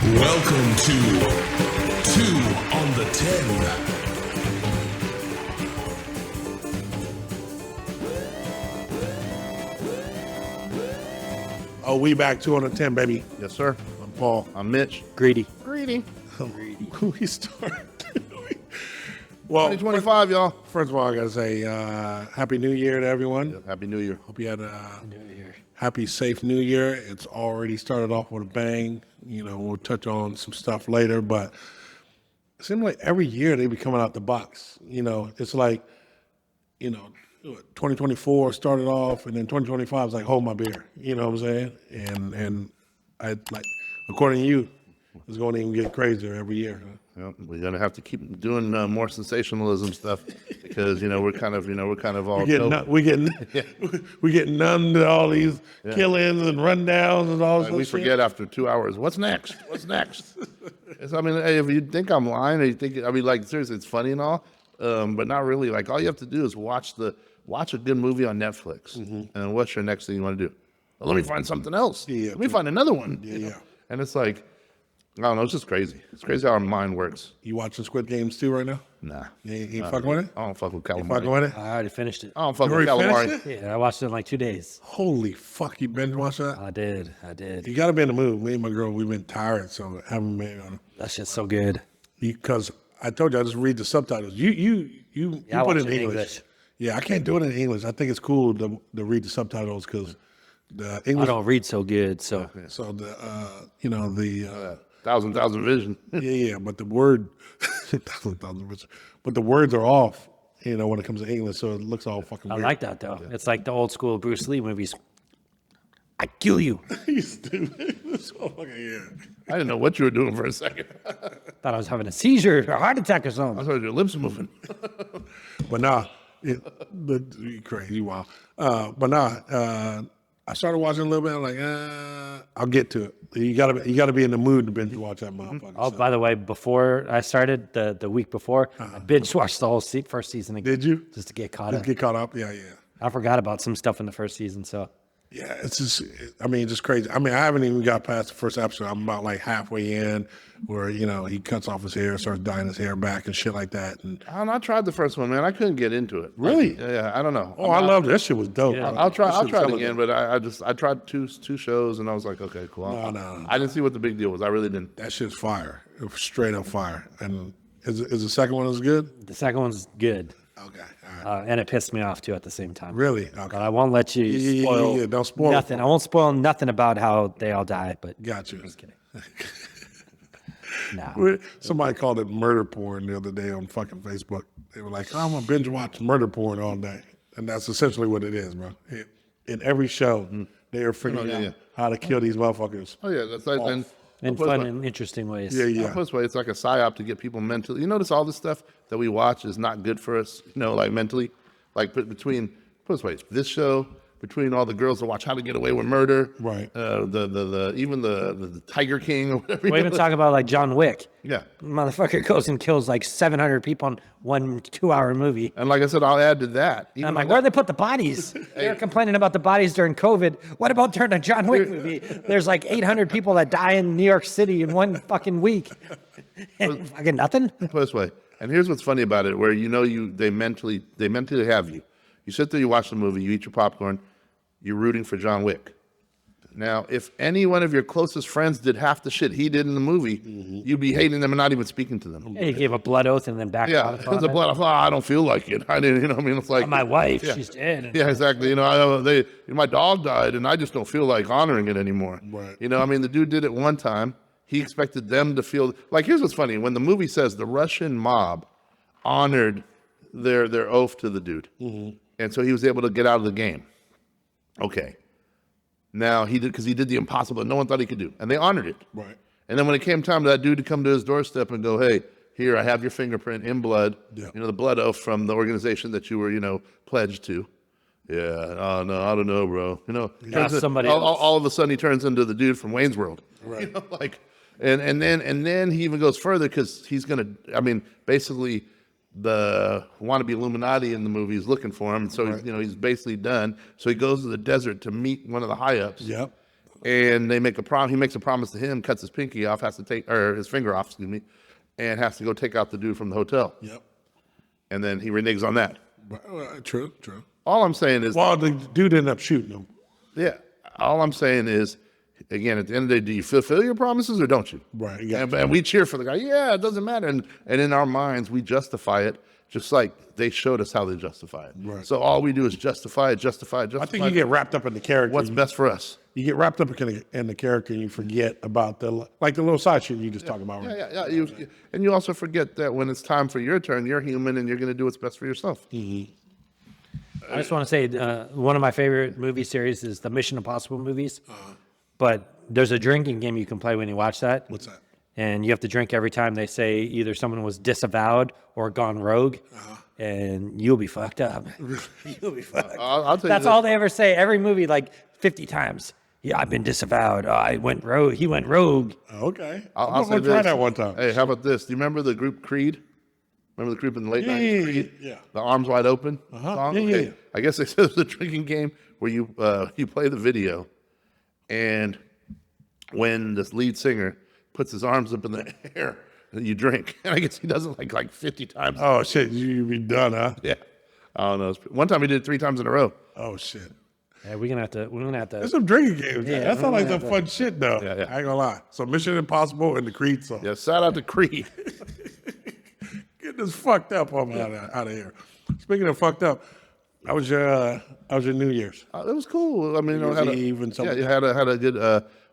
Welcome to 2 on the 10. Oh, we back 2 on the 10, baby. Yes, sir. I'm Paul. I'm Mitch. Greedy. Greedy. We start. Well, 2025, y'all. first of all, I gotta say Happy New Year to everyone. Happy New Year. Hope you had a happy, safe New Year. It's already started off with a bang. You know, we'll touch on some stuff later, but it seems like every year they be coming out the box. You know, it's like, 2024 started off, and then 2025 is like, hold my beer. You know what I'm saying? And I like, according to you, it's going to even get crazier every year. Yep, we're gonna have to keep doing more sensationalism stuff because we're kind of all We getting numb to all these killings and rundowns and all. Like, we forget after 2 hours. What's next? What's next? Hey, if you think I'm lying, or you think like seriously, it's funny and all, but not really. Like all you have to do is watch a good movie on Netflix, and what's your next thing you want to do? Well, let me find something else. Let me find another one. Yeah. And it's like, I don't know. It's just crazy. It's crazy how our mind works. You watching Squid Games too right now? Nah. You ain't fucking with it? I don't fuck with You calamari. fucking with it? I already finished it. I don't fuck You with already calamari. finished it? Yeah, I watched it in like 2 days. Holy fuck, you been watching that? I did. You gotta be in the mood. Me and my girl, we've been tired, so haven't been on it. That shit's so good. Because I told you I just read the subtitles. You I put watch it in English. Yeah, I can't do it in English. I think it's cool to read the subtitles because the I English. don't read so good, so So the Thousand vision. yeah, but the word, but the words are off. When it comes to English, so it looks all fucking I weird. like that though. It's like the old school Bruce Lee movies. I kill you. You stupid. So fucking yeah. I didn't know what you were doing for a second. Thought I was having a seizure or a heart attack or I something. thought your lips were moving. But nah, you crazy, wow. But nah, I started watching a little bit. I'm like, I'll get to it. You gotta be in the mood to binge watch that motherfucker. Oh, So. by the way, before I started the week before, I binge watched the whole first season again. Did you? Just to get caught Just up. get caught up? Yeah. I forgot about some stuff in the first season, so Yeah, it's just, just crazy. I haven't even got past the first episode. I'm about like halfway in where, he cuts off his hair, starts dyeing his hair back and shit like that. And I tried the first one, man. I couldn't get into it. Really? Yeah, I don't know. I loved it. That shit was dope. Yeah. I'll try That shit was it hella again, dope. but I tried two shows and I was like, okay, cool. No. I didn't see what the big deal was. I really didn't. That shit's fire. It was straight up fire. And is the second one as good? the second one's good. Okay, all right. And it pissed me off too at the same time. Really? Okay. But I won't let you Yeah, spoil yeah. Don't spoil it. nothing. I won't spoil nothing about how they all die, but Got you. just kidding. Nah. Somebody called it murder porn the other day on fucking Facebook. They were like, I'm gonna binge watch murder porn all day. And that's essentially what it is, bro. In every show, they are figuring out how to kill these motherfuckers. Oh yeah, that's like In plus, fun like- and interesting ways. Yeah. Plus, it's like a psyop to get people mentally. You notice all this stuff that we watch is not good for us. Like mentally, like between this show, between all the girls that watch How to Get Away with Murder, Right. Even the Tiger King or whatever. We even talk about like John Wick. Yeah. Motherfucker goes and kills like 700 people in 1 2-hour movie. And like I said, I'll add to that. And I'm like, where do they put the bodies? They're complaining about the bodies during COVID. What about during a John Wick movie? There's like 800 people that die in New York City in 1 fucking week. And fucking nothing? Put it this way. And here's what's funny about it, where they mentally have you. You sit there, you watch the movie, you eat your popcorn, you're rooting for John Wick. Now, if any one of your closest friends did half the shit he did in the movie, you'd be hating them and not even speaking to them. He gave a blood oath and then backed Yeah, out. it's a blood. I don't feel like it. I didn't. It's like My wife, Yeah. she's dead. Yeah, exactly. My dog died, and I just don't feel like honoring it anymore. Right. The dude did it one time. He expected them to feel like. Here's what's funny: when the movie says the Russian mob honored their oath to the dude, and so he was able to get out of the game. Okay. Now he did because he did the impossible that no one thought he could do, and they honored it. Right. And then when it came time to that dude to come to his doorstep and go, "Hey, here I have your fingerprint in blood. Yeah. The blood oath from the organization that you were, pledged to." Yeah. Oh no, I don't know, bro. Ask somebody else. all of a sudden he turns into the dude from Wayne's World. Right. And then he even goes further because he's gonna. Basically. The wannabe Illuminati in the movie is looking for him, so he's basically done. So he goes to the desert to meet one of the high ups. Yep. And they make a prom. He makes a promise to him, cuts his pinky off, has to take or his finger off, excuse me, and has to go take out the dude from the hotel. Yep. And then he reneges on that. True. All I'm saying is, Well, the dude ended up shooting him. yeah. All I'm saying is, again, at the end of the day, do you fulfill your promises or don't you? Right. Yeah. And we cheer for the guy. Yeah, it doesn't matter. And in our minds, we justify it, just like they showed us how they justify it. Right. So all we do is justify it. I think you get wrapped up in the character. What's best for us. You get wrapped up in the character and you forget about the little side shit you just talking about. Right? Yeah. And you also forget that when it's time for your turn, you're human and you're going to do what's best for yourself. I just want to say one of my favorite movie series is the Mission Impossible movies. But there's a drinking game you can play when you watch that. What's that? And you have to drink every time they say either someone was disavowed or gone rogue. And you'll be fucked up. You'll be fucked. I'll tell you That's this. all they ever say. Every movie, like 50 times. Yeah, I've been disavowed. Oh, I went rogue. He went rogue. Okay. I'll I'm going say to try this. that one time. Hey, how about this? Do you remember the group Creed? Remember the group in the late 90s? Creed? Yeah. The Arms Wide Open song? Yeah. Okay. I guess they said it was a drinking game where you play the video, and when this lead singer puts his arms up in the air, you drink. And I guess he does it like 50 times. Oh, shit. You be done, huh? Yeah. I don't know. One time he did it 3 times in a row. Oh, shit. Yeah, we're gonna have to. There's some drinking games. Yeah, That sounds like some fun shit, though. Yeah. I ain't going to lie. So Mission Impossible and the Creed song. Yeah, shout out to Creed. Get this fucked up on out of here. Speaking of fucked up, how was your New Year's? It was cool. I mean, New Year's Eve and yeah, something. you had a good.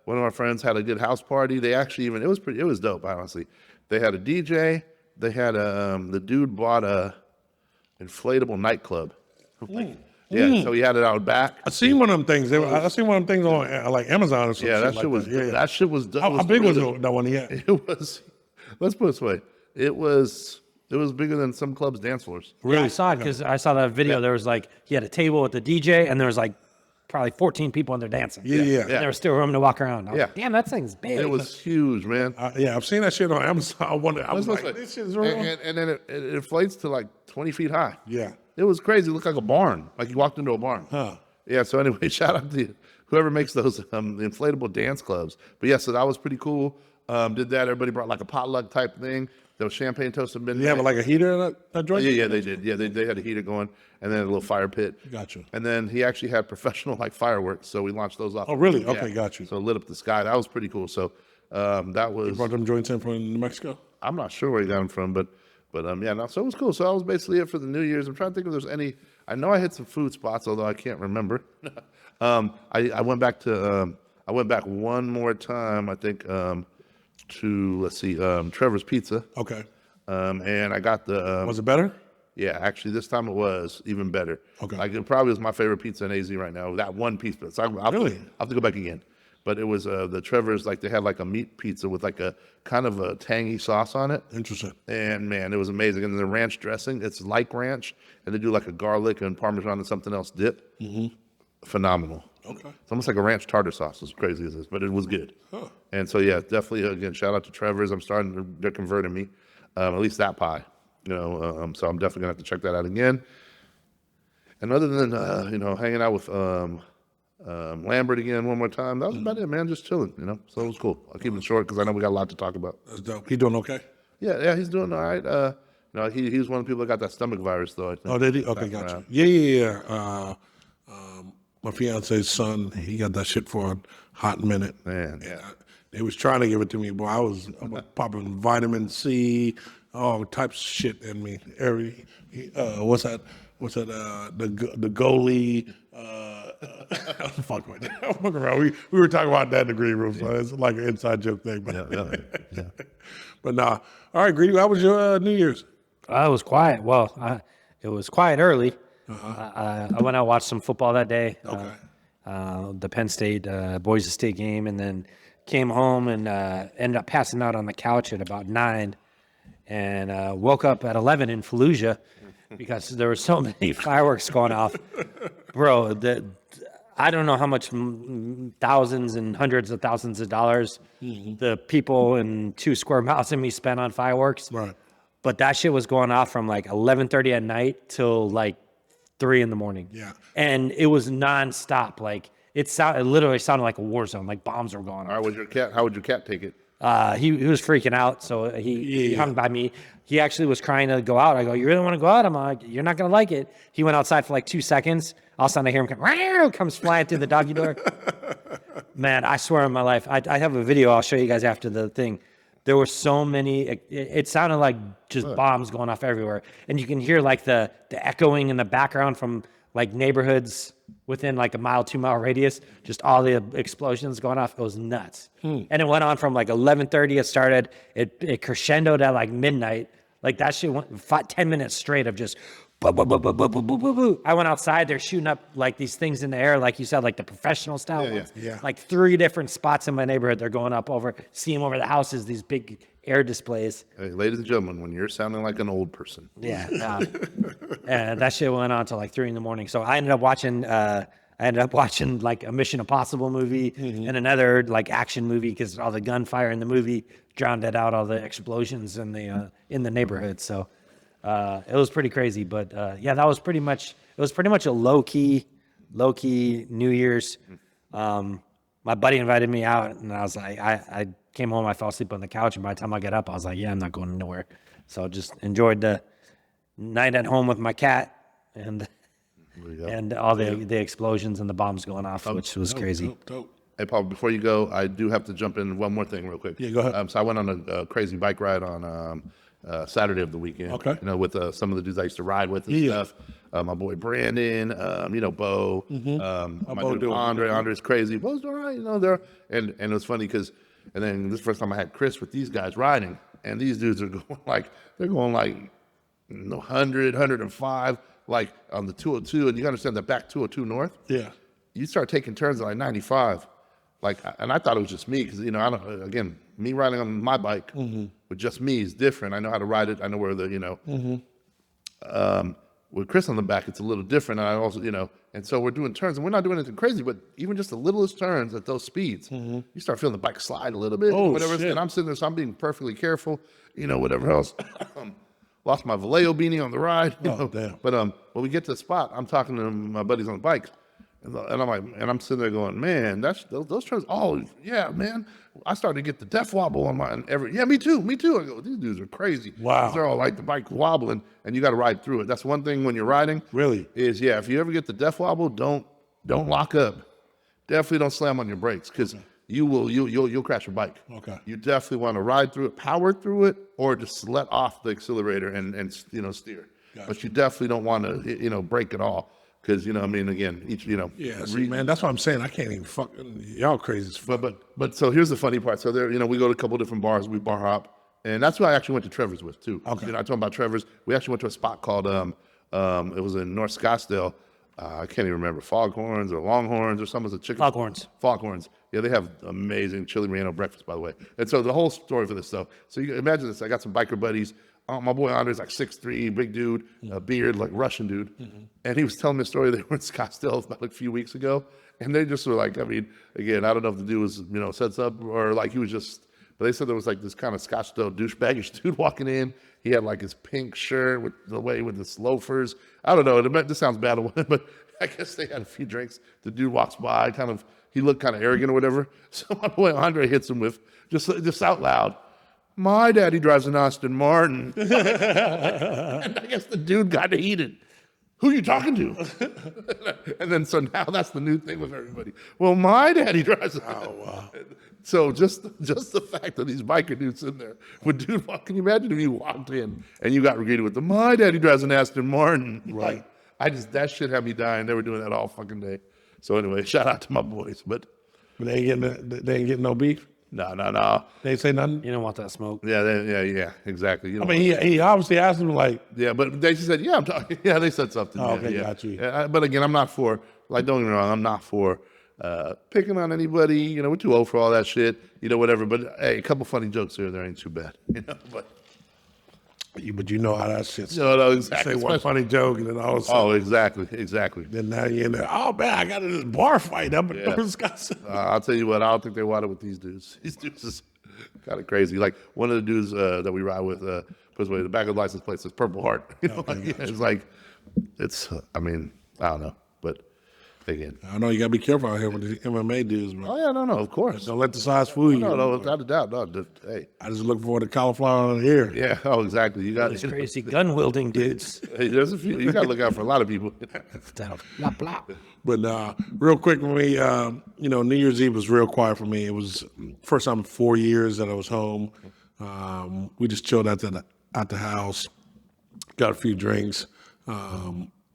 One of our friends had a good house party. They actually it was dope. Honestly, they had a DJ. They had the dude bought a inflatable nightclub. Yeah, so he had it out back. I seen one of them things. I seen one of them things on like Amazon or something. Yeah, that shit was. That shit was. How big was that one he had? It was. Let's put it this way. It was bigger than some clubs' dance floors. Yeah, I saw it because I saw that video. There was like, he had a table with the DJ, and there was like probably 14 people in there dancing. Yeah. And there was still room to walk around. I was like, damn, that thing's big. It was huge, man. Yeah, I've seen that shit on Amazon. I was like, Listen, this shit is real. and then it inflates to like 20 feet high. Yeah. It was crazy. It looked like a barn. Like you walked into a barn. Huh. Yeah. So anyway, shout out to whoever makes those inflatable dance clubs. But yeah, so that was pretty cool. Did that. Everybody brought like a potluck type thing. There was champagne toast at midnight. Did you have like a heater in that joint? Yeah, they did. Yeah, they had a heater going, and then a little fire pit. Gotcha. And then he actually had professional like fireworks, so we launched those off. Oh, really? Yeah. Okay, got you. So it lit up the sky. That was pretty cool. So that was. Brought them joints in from New Mexico? I'm not sure where he got them from, but yeah, no. So it was cool. So that was basically it for the New Year's. I'm trying to think if there's any. I know I hit some food spots, although I can't remember. I went back to. I went back one more time. I think to let's see, Trevor's Pizza. Okay. And I got the. Was it better? Yeah, actually, this time it was even better. Okay. Like it probably was my favorite pizza in AZ right now. That one piece, but so I'll have to go back again. But it was the Trevor's, like they had like a meat pizza with like a kind of a tangy sauce on it. Interesting. And man, it was amazing. And the ranch dressing, it's like ranch, and they do like a garlic and Parmesan and something else dip. Mm-hmm. Phenomenal. Okay. It's almost like a ranch tartar sauce, as crazy as this, but it was good. Huh. And so yeah, definitely again, shout out to Trevor's. They're converting me, at least that pie. So I'm definitely gonna have to check that out again. And other than hanging out with Lambert again one more time, that was about it, man. Just chilling, So it was cool. I'll keep it short because I know we got a lot to talk about. That's dope. He doing okay? Yeah, he's doing all right. He was one of the people that got that stomach virus, though. I think. Oh, did he? Okay, got you. Yeah. My fiance's son, he got that shit for a hot minute. Man. Yeah. They was trying to give it to me, boy. I was popping vitamin C, all types of shit in me. What's that? The goalie. Fuck with that. I'm fucking around. We were talking about that in the green room, so it's like an inside joke thing. But, Yeah. but nah. All right, Greedy, how was your New Year's? It was quiet. Well, it was quiet early. I went out and watched some football that day. Okay. The Penn State, Boise State game, and then came home and ended up passing out on the couch at about 9 and woke up at 11 in Fallujah because there were so many fireworks going off. Bro, I don't know how much thousands and hundreds of thousands of dollars the people in 2 square miles of me spent on fireworks. Right. But that shit was going off from like 11:30 at night till like 3 in the morning. Yeah. And it was nonstop. Like It literally sounded like a war zone, like bombs were going All off. right, how would your cat take it? He was freaking out, so he hung by me. He actually was trying to go out. I go, you really want to go out? I'm like, you're not gonna like it. He went outside for like 2 seconds. All of a sudden, I hear him comes flying through the doggy door. Man, I swear on my life, I have a video. I'll show you guys after the thing. There were so many. It sounded like just bombs going off everywhere, and you can hear like the echoing in the background from like neighborhoods within like a mile, 2 mile radius. Just all the explosions going off. It was nuts, and it went on from like 11:30. It started. It crescendoed at like midnight. Like that shit went 10 minutes straight of just. Boo, boo, boo, boo, boo, boo, boo, boo. I went outside. They're shooting up like these things in the air, like you said, like the professional style ones. Yeah. Like 3 different spots in my neighborhood. They're going up see them over the houses. These big air displays. Hey, ladies and gentlemen, when you're sounding like an old person. Yeah. And that shit went on till like 3 a.m. So I ended up watching. Like a Mission Impossible movie and another like action movie because all the gunfire in the movie drowned out all the explosions in the neighborhood. So. It was pretty crazy, but that was pretty much a low key New Year's. My buddy invited me out, and I was like, I came home, I fell asleep on the couch, and by the time I got up, I was like, yeah, I'm not going nowhere. So just enjoyed the night at home with my cat and all the explosions and the bombs going off, which was crazy. Dope. Hey, Paul, before you go, I do have to jump in one more thing real quick. Yeah, go ahead. So I went on a crazy bike ride on Saturday of the weekend. Okay. With some of the dudes I used to ride with and stuff. My boy Brandon, Bo. My Bo dude doing Andre. Andre's crazy. Bo's all right, there. And it was funny because, and then this first time I had Chris with these guys riding, and these dudes are going like 100, 105, like on the 202, and you understand the back 202 north. Yeah. You start taking turns at like 95. And I thought it was just me because, I don't, again, me riding on my bike with just me is different. I know how to ride it. I know where with Chris on the back, it's a little different. And I also, and so we're doing turns and we're not doing anything crazy, but even just the littlest turns at those speeds, you start feeling the bike slide a little bit, whatever. Shit. And I'm sitting there, so I'm being perfectly careful, whatever else. Lost my Vallejo beanie on the ride. Damn. But when we get to the spot, I'm talking to my buddies on the bikes. And I'm like, and I'm sitting there going, man, those turns. Oh yeah, man. I started to get the death wobble on my yeah, me too. I go, these dudes are crazy. Wow. They're all like the bike wobbling, and you got to ride through it. That's one thing when you're riding. Really? Is if you ever get the death wobble, don't lock up. Definitely don't slam on your brakes because you'll crash your bike. Okay. You definitely want to ride through it, power through it, or just let off the accelerator and steer. Gotcha. But you definitely don't want to brake at all. Because, again, each, Yeah, see, man, that's what I'm saying. I can't even y'all crazy as fuck. But so here's the funny part. So there, we go to a couple different bars, we bar hop. And that's who I actually went to Trevor's with, too. Okay. I told him about Trevor's. We actually went to a spot called, it was in North Scottsdale. I can't even remember, Foghorns or Longhorns or something. It's a chicken. Foghorns. Yeah, they have amazing chili relleno breakfast, by the way. And so the whole story for this, though. So you imagine this. I got some biker buddies. My boy Andre's like 6'3", big dude, a beard, like Russian dude. And he was telling me a story. They were in Scottsdale about a few weeks ago. And they just were like, again, I don't know if the dude was, sets up or like he was just, but they said there was like this kind of Scottsdale douchebaggish dude walking in. He had like his pink shirt with his loafers. I don't know. This sounds bad, but I guess they had a few drinks. The dude walks by, he looked kind of arrogant or whatever. So my boy Andre hits him with, just out loud, my daddy drives an Aston Martin. And I guess the dude got heated. Who are you talking to? And then so now that's the new thing with everybody. Well, my daddy drives. Oh wow! So just the fact that these biker dudes in there would can you imagine if you walked in and you got greeted with my daddy drives an Aston Martin? Right. That shit had me dying. They were doing that all fucking day. So anyway, shout out to my boys, but they ain't getting no beef. No. They ain't say nothing. You don't want that smoke. Yeah, exactly. I mean, he obviously asked him like. Yeah, but they said, yeah, I'm talking. Yeah, they said something. Oh, yeah, okay, yeah. got you. Yeah, but again, I'm not for, don't get me wrong, I'm not for picking on anybody. We're too old for all that shit, whatever. But hey, a couple funny jokes here, there ain't too bad, but. But you know how that shit's. No, exactly. Say one funny joke and then all of a sudden. Oh, exactly. Then now you're in there. Oh man, I got in this bar fight up in Wisconsin. I'll tell you what, I don't think they wanted with these dudes. These dudes is kind of crazy. Like one of the dudes that we ride with, puts away the back of the license plate says Purple Heart. It's like, I don't know, but again. I know you gotta be careful out here with the MMA dudes, bro. Oh yeah, no, of course. Don't let the size fool you. No, without a doubt. No, hey, I just look for the cauliflower on here. yeah. Oh, exactly. You got These crazy gun wielding dudes. Hey, there's a few. You got to look out for a lot of people. Blah, blah. But real quick for me, New Year's Eve was real quiet for me. It was first time in 4 years that I was home. We just chilled at the house, got a few drinks. A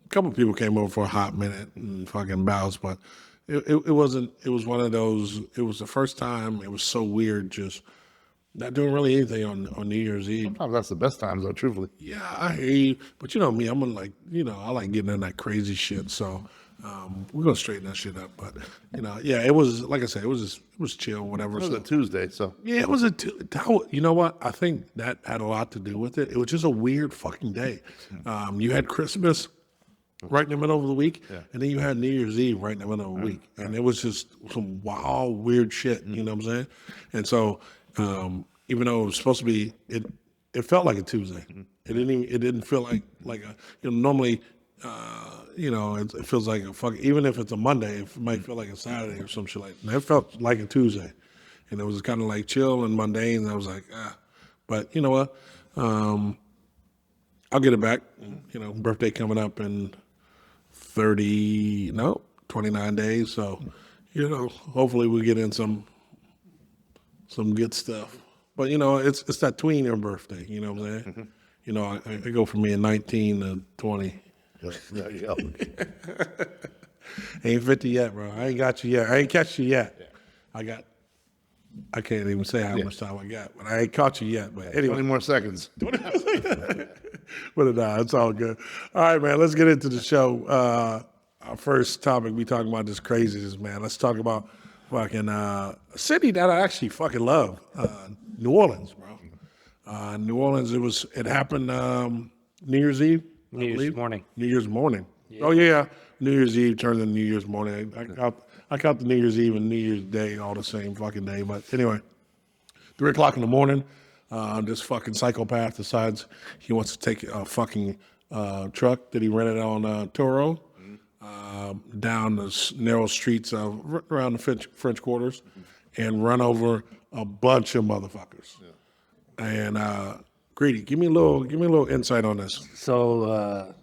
couple of people came over for a hot minute and fucking bounced, but it wasn't. It was one of those. It was the first time. It was so weird, just not doing really anything on New Year's Eve. Sometimes that's the best times, though. Truthfully. Yeah, I hear you, but you know me, I'm gonna I like getting in that crazy shit. So we're gonna straighten that shit up. But it was like I said, it was chill, whatever. It was So, a Tuesday, so yeah, it was you know what? I think that had a lot to do with it. It was just a weird fucking day. You had Christmas right in the middle of the week, and then you had New Year's Eve right in the middle of the week, and it was just some wild, weird shit. You know what I'm saying? And so, even though it was supposed to be, it felt like a Tuesday. It didn't feel like a normally. It feels like a fuck. Even if it's a Monday, it might feel like a Saturday or some shit like that. It felt like a Tuesday, and it was kind of like chill and mundane. And I was like, but you know what? I'll get it back. Birthday coming up in 29 days. So, hopefully we get in some good stuff. But it's that tween your birthday. You know what I'm saying? I go from being 19 to 20. there you go. Ain't 50 yet, bro. I ain't got you yet. I ain't catch you yet. I can't even say how much time I got, but I ain't caught you yet. But anyway, 20 more seconds. but it's all good. All right, man. Let's get into the show. Our first topic, we talking about this craziness, man. Let's talk about fucking a city that I actually fucking love, New Orleans, bro. New Orleans. It happened New Year's Eve. New Year's morning. New Year's morning. Yeah. Oh yeah, New Year's Eve turns into New Year's morning. I count the New Year's Eve and New Year's Day all the same fucking day. But anyway, 3 o'clock in the morning, this fucking psychopath decides he wants to take a fucking truck that he rented on Toro down the narrow streets around the French Quarters and run over a bunch of motherfuckers. Yeah. And Greedy, give me a little insight on this. So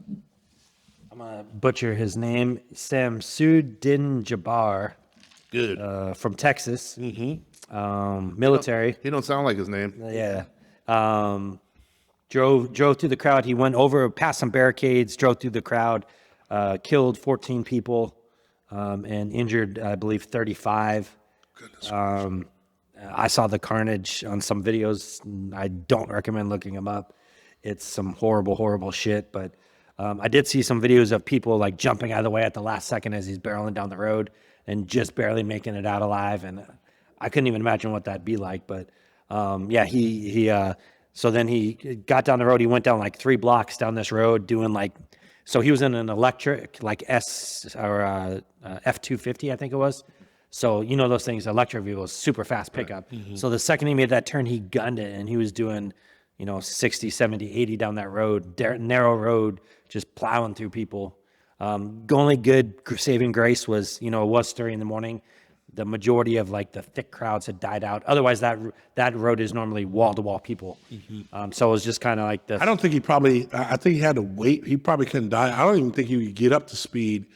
I'm gonna butcher his name, Samsudin Jabbar. Good. From Texas. Military. He don't sound like his name. Yeah. Drove through the crowd. He went over past some barricades, drove through the crowd, killed 14 people, and injured, I believe, 35. Goodness. I saw the carnage on some videos. I don't recommend looking them up. It's some horrible, horrible shit. But I did see some videos of people like jumping out of the way at the last second as he's barreling down the road and just barely making it out alive. And I couldn't even imagine what that'd be like. But so then he got down the road. He went down like 3 blocks down this road doing so he was in an electric like F-250, I think it was. So, those things, electric vehicles, super fast pickup. Right. Mm-hmm. So the second he made that turn, he gunned it, and he was doing, 60, 70, 80 down that road, narrow road, just plowing through people. Only good saving grace was, it was 3 in the morning. The majority of the thick crowds had died out. Otherwise, that road is normally wall-to-wall people. Mm-hmm. So it was just kind of like this. I don't think I think he had to wait. He probably couldn't die. I don't even think he could get up to speed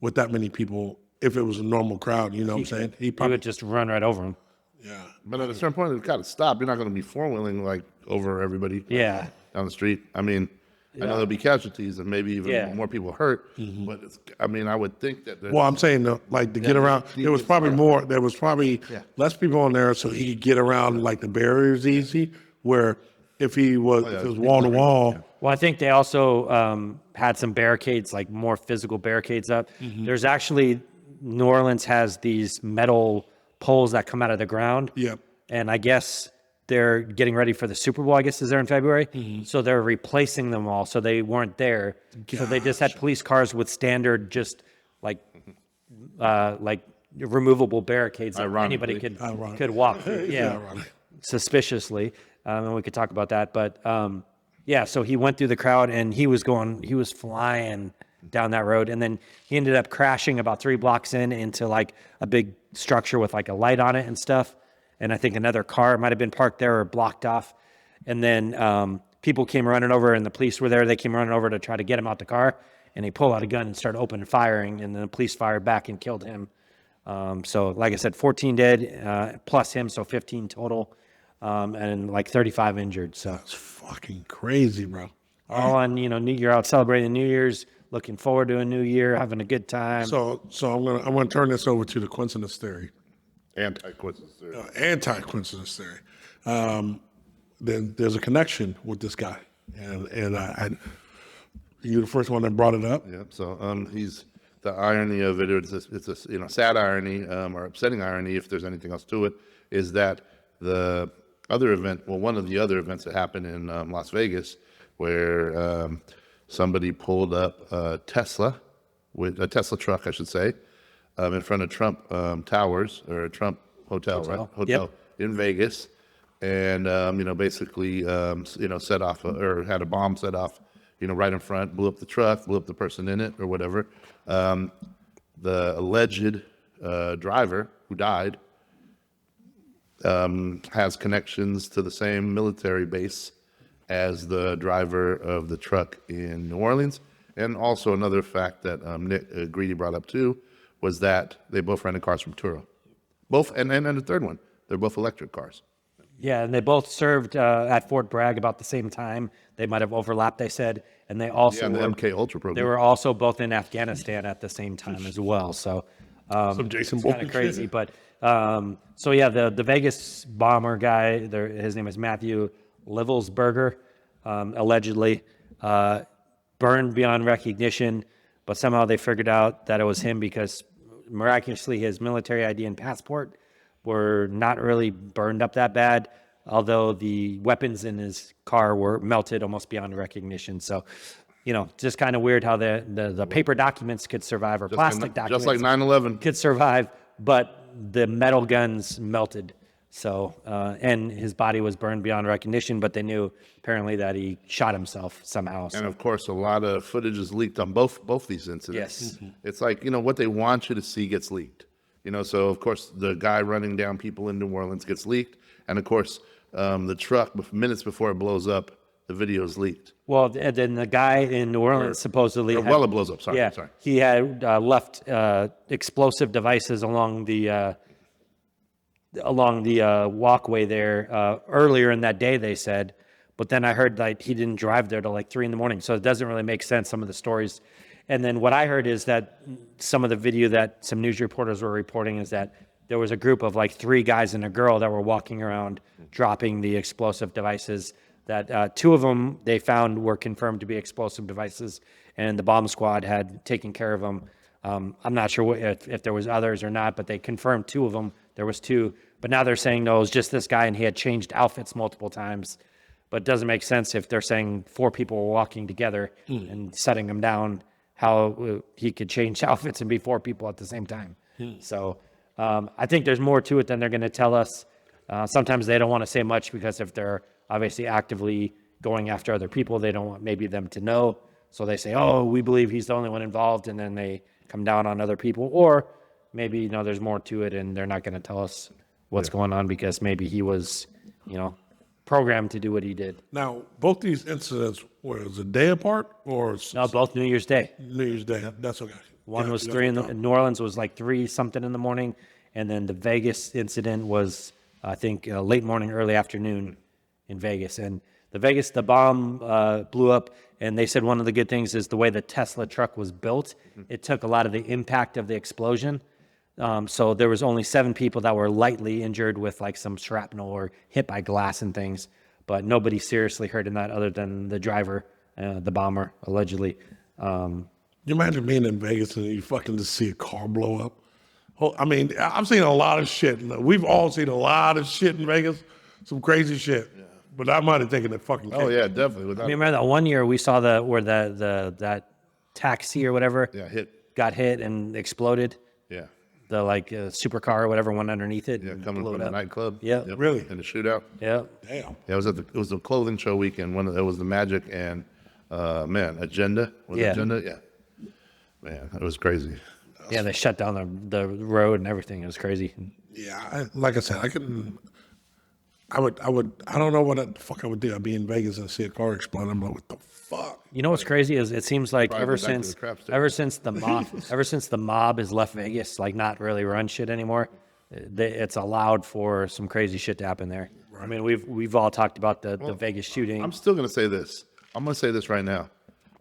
with that many people. If it was a normal crowd, you know what I'm saying? He would just run right over him. Yeah. But at a certain point, it's got to stop. You're not going to be four-wheeling over everybody down the street. I mean, I know there'll be casualties and maybe even more people hurt. Mm-hmm. But I would think that. Well, I'm saying to get around. There was probably more. There was probably less people on there, so he could get around the barriers easy. Where if it was wall to wall. Well, I think they also had some barricades, more physical barricades up. Mm-hmm. There's actually. New Orleans has these metal poles that come out of the ground. Yep. And I guess they're getting ready for the Super Bowl, I guess, is there in February. Mm-hmm. So they're replacing them all. So they weren't there. Gosh. So they just had police cars with standard, just removable barricades that anybody could walk through. Yeah. Suspiciously. And we could talk about that. But so he went through the crowd and he was flying down that road. And then he ended up crashing about 3 blocks into like a big structure with like a light on it and stuff. And I think another car might have been parked there or blocked off. And then people came running over, and the police were there. They came running over to try to get him out the car, and he pulled out a gun and started opening firing, and then the police fired back and killed him. So like I said, 14 dead plus him, so 15 total, and like 35 injured. So That's fucking crazy, bro. all on, New Year, out celebrating New Year's, looking forward to a new year, having a good time. So I'm gonna turn this over to the coincidence theory. Anti-coincidence theory. Anti-coincidence theory. Then there's a connection with this guy, and you're the first one that brought it up. Yeah. So he's the irony of it. It's a sad irony or upsetting irony, if there's anything else to it, is that the other event, one of the other events that happened in Las Vegas, where somebody pulled up a Tesla truck, I should say, in front of Trump Towers, or a Trump hotel, right? Hotel Yep. in Vegas, and basically set off or had a bomb set off, right in front, blew up the truck, blew up the person in it or whatever. The alleged driver who died has connections to the same military base as the driver of the truck in New Orleans. And also another fact that Nick Greedy brought up too was that they both rented cars from Turo. Both, and the third one, they're both electric cars. Yeah, and they both served at Fort Bragg about the same time. They might have overlapped, they said. And they also And the were, MK Ultra program. they were also both in Afghanistan at the same time as well. So Some Jason it's kind Bourne of crazy. shit. But so yeah, the Vegas bomber guy, his name is Matthew Livelsberger, allegedly burned beyond recognition, but somehow they figured out that it was him because miraculously his military ID and passport were not really burned up that bad, although the weapons in his car were melted almost beyond recognition. So, just kind of weird how the paper documents could survive, or plastic documents Just like 9/11. could survive, but the metal guns melted. So, and his body was burned beyond recognition, but they knew apparently that he shot himself somehow. So. And of course, a lot of footage is leaked on both these incidents. Yes. It's like, what they want you to see gets leaked. So of course, the guy running down people in New Orleans gets leaked. And of course, the truck, minutes before it blows up, the video is leaked. Well, and then the guy in New Orleans supposedly Or had, it blows up, sorry. yeah, Sorry. he had left explosive devices along the walkway there earlier in that day, they said. But then I heard like he didn't drive there till like 3 a.m. So it doesn't really make sense, some of the stories. And then what I heard is that some of the video that some news reporters were reporting is that there was a group of like 3 guys and a girl that were walking around dropping the explosive devices, that 2 of them they found were confirmed to be explosive devices, and the bomb squad had taken care of them. I'm not sure if there was others or not, but they confirmed 2 of them. There was 2, but now they're saying no, it was just this guy, and he had changed outfits multiple times. But it doesn't make sense if they're saying 4 people were walking together and setting them down, how he could change outfits and be 4 people at the same time. So I think there's more to it than they're going to tell us. Sometimes they don't want to say much because if they're obviously actively going after other people, they don't want maybe them to know. So they say, oh, we believe he's the only one involved, and then they come down on other people. Or maybe, there's more to it and they're not going to tell us what's going on because maybe he was, programmed to do what he did. Now, both these incidents were a day apart, or No, both New Year's Day. New Year's Day. That's okay. One Yeah, was yeah, 3 okay. in New Orleans was like 3 something in the morning, and then the Vegas incident was I think late morning, early afternoon in Vegas. And the bomb blew up, and they said one of the good things is the way the Tesla truck was built. It took a lot of the impact of the explosion. So there was only 7 people that were lightly injured with like some shrapnel or hit by glass and things, but nobody seriously hurt in that other than the driver, the bomber, allegedly. You imagine being in Vegas and you fucking just see a car blow up? Oh, I mean, I've seen a lot of shit. We've all seen a lot of shit in Vegas, some crazy shit. Yeah. But I might have taken it fucking. Oh yeah, definitely. I remember that one year we saw where that taxi or whatever got hit and exploded. Yeah. The supercar or whatever went underneath it. Yeah, and coming blew from it the up. nightclub. Yeah. Yep. Really? In the shootout. Yeah. Damn. Yeah, it was the clothing show weekend. It was the Magic and Agenda. Yeah. Agenda. Yeah. Man, it was crazy. Yeah, they shut down the road and everything. It was crazy. Yeah, like I said, I don't know what the fuck I would do. I'd be in Vegas and see a car explode. I'm like, what the fuck? You know what's crazy is it seems like Probably ever go back to since the crap store. ever since the mob has left Vegas, like not really run shit anymore, it's allowed for some crazy shit to happen there. I mean, we've all talked about the Vegas shooting. I'm still gonna say this. I'm gonna say this right now.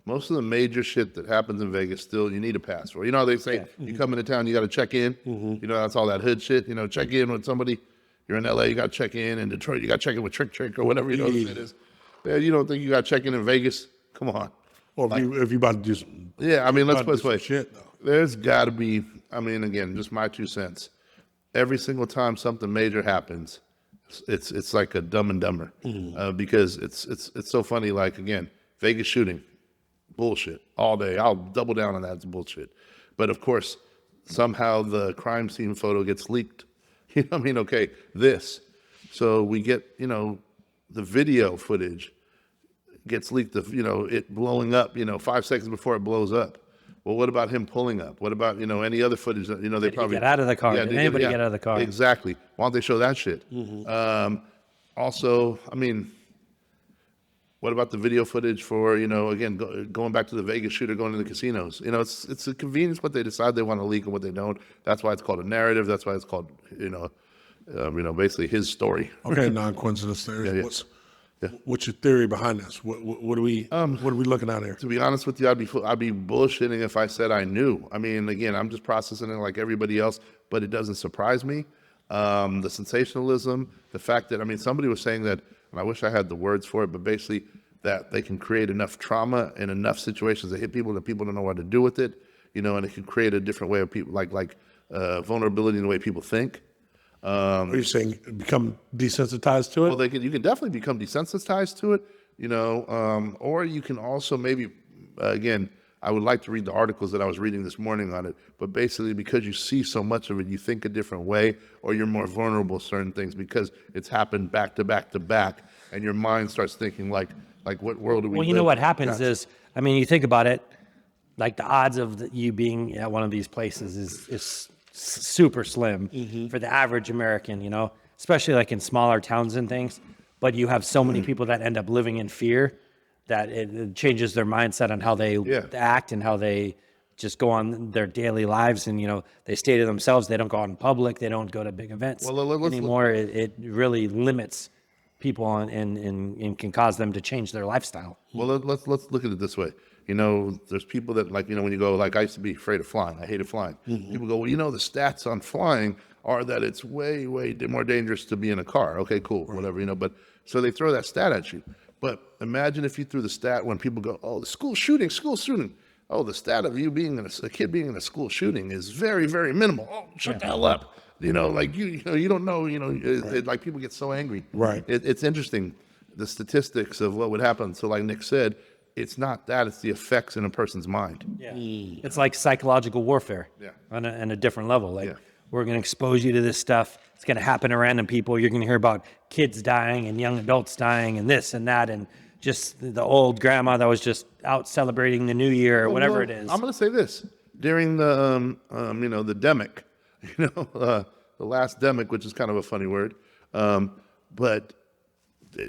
Most of the major shit that happens in Vegas, still you need a pass for. You know how they say you come into town, you got to check in. You know that's all that hood shit. You know, check in with somebody. You're in LA, you got to check in. In Detroit, you got to check in with Trick or whatever you know what it is. Yeah, you don't think you got to check in Vegas? Come on. Or if you about to do some, Yeah, I mean, let's about to put it do this some way. shit though. There's got to be. I mean, again, just my 2 cents. Every single time something major happens, it's like a Dumb and Dumber because it's so funny. Like again, Vegas shooting. Bullshit all day. I'll double down on that. It's bullshit. But of course, somehow the crime scene photo gets leaked. You know what I mean? Okay, this. So we get, the video footage gets leaked of, it blowing up, 5 seconds before it blows up. Well, what about him pulling up? What about, any other footage that, they probably get out of the car? Did anybody get out of the car? Exactly. Why don't they show that shit? Also, I mean, what about the video footage for, again, going back to the Vegas shooter going to the casinos? It's a convenience what they decide they want to leak and what they don't. That's why it's called a narrative. That's why it's called, basically his story. Okay, non-coincidence theories. What's your theory behind this? What are we looking at here? To be honest with you, I'd be bullshitting if I said I knew. I mean, again, I'm just processing it like everybody else, but it doesn't surprise me. The sensationalism, the fact that, somebody was saying that, and I wish I had the words for it, but basically that they can create enough trauma in enough situations that hit people that people don't know what to do with it, and it can create a different way of people, like vulnerability in the way people think. Are you saying become desensitized to it? Well, you can definitely become desensitized to it, or you can also maybe, again, I would like to read the articles that I was reading this morning on it, but basically because you see so much of it, you think a different way, or you're more vulnerable to certain things because it's happened back to back to back, and your mind starts thinking like what world do we live in? Well, you know what happens is, you think about it, like the odds of you being at one of these places is super slim for the average American, especially like in smaller towns and things. But you have so many people that end up living in fear that it changes their mindset on how they act and how they just go on their daily lives. And, they stay to themselves. They don't go out in public. They don't go to big events anymore. It really limits people and can cause them to change their lifestyle. Well, let's look at it this way. There's people that when you go, like I used to be afraid of flying. I hated flying. People go, well, the stats on flying are that it's way, way more dangerous to be in a car. Okay, cool, whatever, but so they throw that stat at you. But imagine if you threw the stat when people go, oh, the school shooting. Oh, the stat of you being a kid being in a school shooting is very, very minimal. Oh, shut the hell up. You don't know, like people get so angry. Right. It's interesting, the statistics of what would happen. So like Nick said, it's not that, it's the effects in a person's mind. Yeah. It's like psychological warfare on a different level. Like we're going to expose you to this stuff. It's going to happen to random people. You're going to hear about kids dying and young adults dying and this and that and just the old grandma that was just out celebrating the new year or whatever it is. I'm going to say this. During the, the demic, the last demic, which is kind of a funny word, but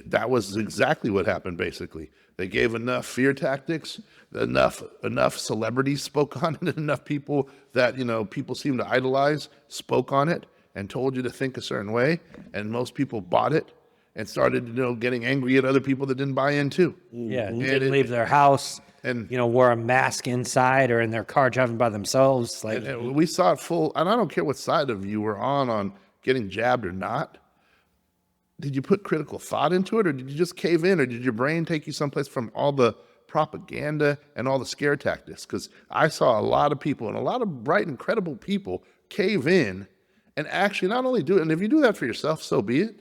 that was exactly what happened, basically. They gave enough fear tactics, enough celebrities spoke on it, enough people that, people seem to idolize spoke on it and told you to think a certain way, and most people bought it and started, getting angry at other people that didn't buy in too. Yeah, and didn't leave their house and, wore a mask inside or in their car driving by themselves. Like and we saw it full, and I don't care what side of you were on getting jabbed or not. Did you put critical thought into it, or did you just cave in, or did your brain take you someplace from all the propaganda and all the scare tactics? Because I saw a lot of people, and a lot of bright, incredible people, cave in and actually not only do it, and if you do that for yourself, so be it,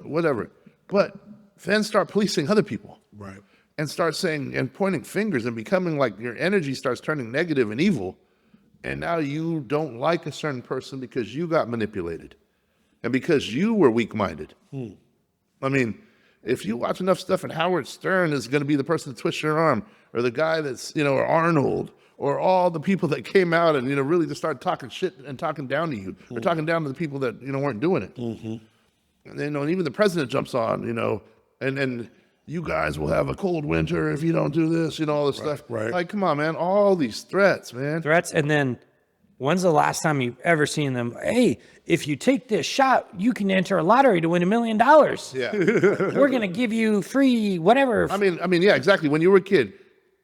whatever. But then start policing other people. Right. And start saying and pointing fingers and becoming like your energy starts turning negative and evil. And now you don't like a certain person because you got manipulated. And because you were weak-minded. if you watch enough stuff, and Howard Stern is going to be the person that twists your arm, or the guy that's, or Arnold, or all the people that came out and, really just started talking shit and talking down to you, or talking down to the people that, weren't doing it. And then, and even the president jumps on, and you guys will have a cold winter if you don't do this, all this stuff. Right. Like, come on, man. All these threats, man. Threats, and then when's the last time you've ever seen them? Hey, if you take this shot, you can enter a lottery to win $1 million. Yeah. We're gonna give you free whatever. I mean, yeah, exactly. When you were a kid,